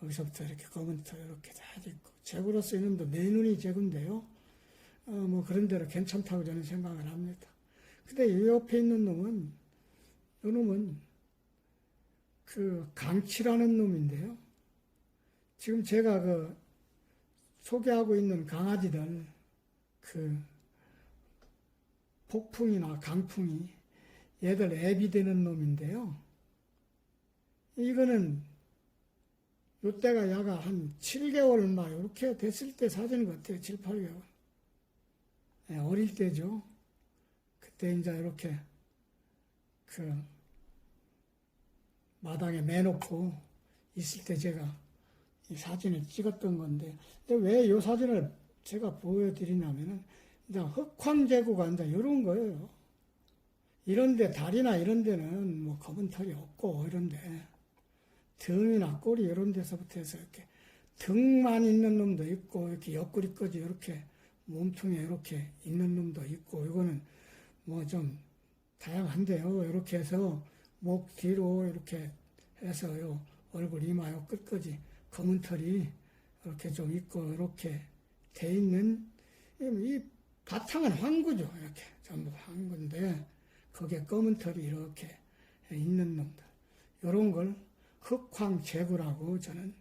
[SPEAKER 1] 여기서부터 이렇게 검은 털 이렇게 다 있고, 제구로서 이놈도 내 눈이 제구인데요. 뭐, 그런 대로 괜찮다고 저는 생각을 합니다. 근데 이 옆에 있는 놈은, 요 놈은 그 강치라는 놈인데요. 지금 제가 그 소개하고 있는 강아지들, 그 폭풍이나 강풍이 얘들 앱이 되는 놈인데요. 이거는 요때가 야가 한 7개월 막 이렇게 됐을 때 사진 같아요. 7, 8개월. 네, 어릴 때죠. 그때 이제 이렇게 그 마당에 매놓고 있을 때 제가 이 사진을 찍었던 건데, 왜 이 사진을 제가 보여드리냐면은, 이제 흑황제구가 이제 이런 거예요. 이런데, 다리나 이런 데는 뭐 검은 털이 없고, 이런데, 등이나 꼬리 이런 데서부터 해서 이렇게 등만 있는 놈도 있고, 이렇게 옆구리까지 이렇게 몸통에 이렇게 있는 놈도 있고, 이거는 뭐 좀 다양한데요. 이렇게 해서 목 뒤로 이렇게 해서요, 얼굴 이마요 끝까지 검은 털이 이렇게 좀 있고, 이렇게 돼 있는, 이 바탕은 황구죠. 이렇게 전부 황구인데, 거기에 검은 털이 이렇게 있는 놈들. 이런 걸 흑황제구라고 저는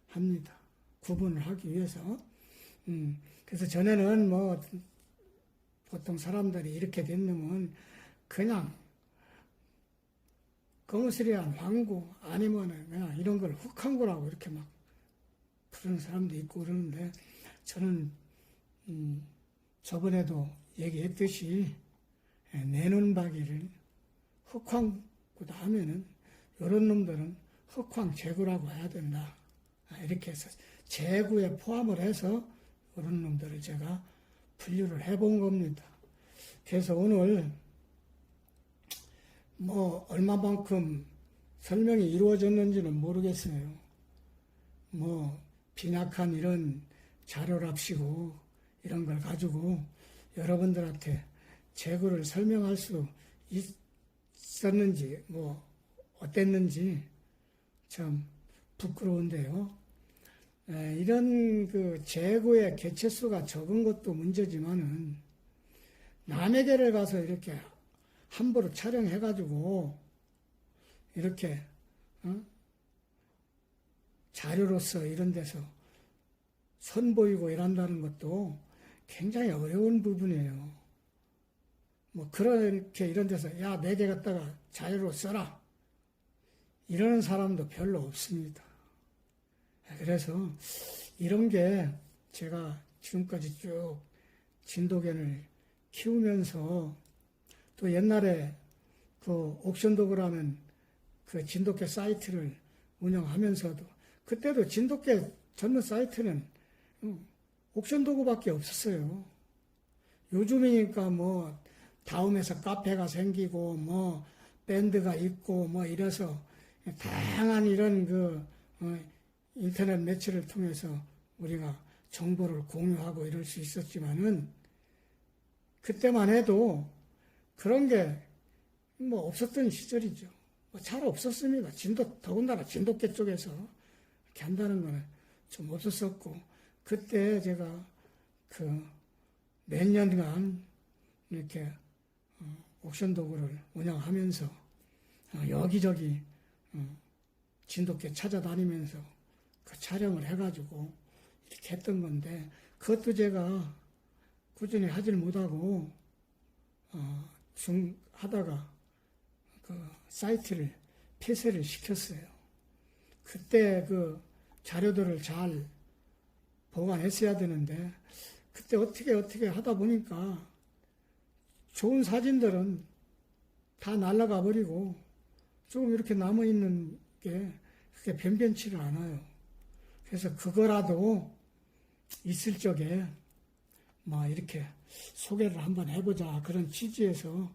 [SPEAKER 1] 합니다. 구분을 하기 위해서. 그래서 전에는 뭐, 보통 사람들이 이렇게 된 놈은 그냥 검은스레한 황구 아니면은 그냥 이런 걸 흑황구라고 이렇게 막 부르는 사람도 있고 그러는데, 저는 저번에도 얘기했듯이 내눈박이를 흑황구다 하면은 이런 놈들은 흑황제구라고 해야 된다. 이렇게 해서 제구에 포함을 해서 이런 놈들을 제가 분류를 해본 겁니다. 그래서 오늘 뭐 얼마만큼 설명이 이루어졌는지는 모르겠어요. 뭐 빈약한 이런 자료랍시고 이런 걸 가지고 여러분들한테 제구를 설명할 수 있었는지 뭐 어땠는지 참 부끄러운데요. 이런 그 제구의 개체수가 적은 것도 문제지만은 남의 개를 가서 이렇게 함부로 촬영해가지고 이렇게 자료로서 이런 데서 선보이고 이런다는 것도 굉장히 어려운 부분이에요. 뭐 그렇게 이런 데서 야, 내 개 갖다가 자료로 써라 이러는 사람도 별로 없습니다. 그래서 이런 게 제가 지금까지 쭉 진돗개를 키우면서 또 옛날에 그 옥션도그라는 그 진돗개 사이트를 운영하면서도 그때도 진돗개 전문 사이트는 옥션도그밖에 없었어요. 요즘이니까 뭐 다음에서 카페가 생기고 뭐 밴드가 있고 뭐 이래서 다양한 이런 그 인터넷 매체를 통해서 우리가 정보를 공유하고 이럴 수 있었지만은 그때만 해도 그런 게 뭐 없었던 시절이죠. 뭐 잘 없었습니다. 더군다나 진돗개 쪽에서 이렇게 한다는 거는 좀 없었었고, 그때 제가 그 몇 년간 이렇게 옥션도그를 운영하면서 여기저기 진돗개 찾아다니면서 그 촬영을 해가지고 이렇게 했던 건데, 그것도 제가 꾸준히 하질 못하고 하다가 그 사이트를 폐쇄를 시켰어요. 그때 그 자료들을 잘 보관했어야 되는데, 그때 어떻게 하다 보니까 좋은 사진들은 다 날아가 버리고 조금 이렇게 남아있는 게 그게 변변치를 않아요. 그래서 그거라도 있을 적에 뭐 이렇게 소개를 한번 해보자 그런 취지에서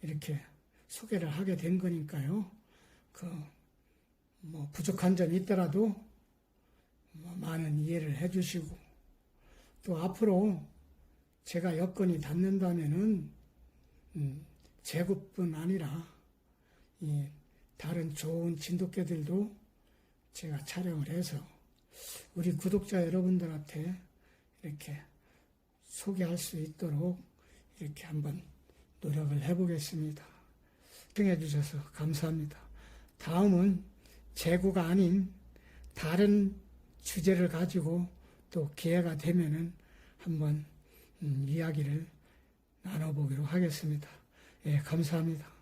[SPEAKER 1] 이렇게 소개를 하게 된 거니까요. 그 뭐 부족한 점이 있더라도 뭐 많은 이해를 해주시고 또 앞으로 제가 여건이 닿는다면은 제국뿐 아니라 이 다른 좋은 진돗개들도 제가 촬영을 해서 우리 구독자 여러분들한테 이렇게 소개할 수 있도록 이렇게 한번 노력을 해보겠습니다. 시청해 주셔서 감사합니다. 다음은 재구가 아닌 다른 주제를 가지고 또 기회가 되면은 한번 이야기를 나눠보기로 하겠습니다. 예, 감사합니다.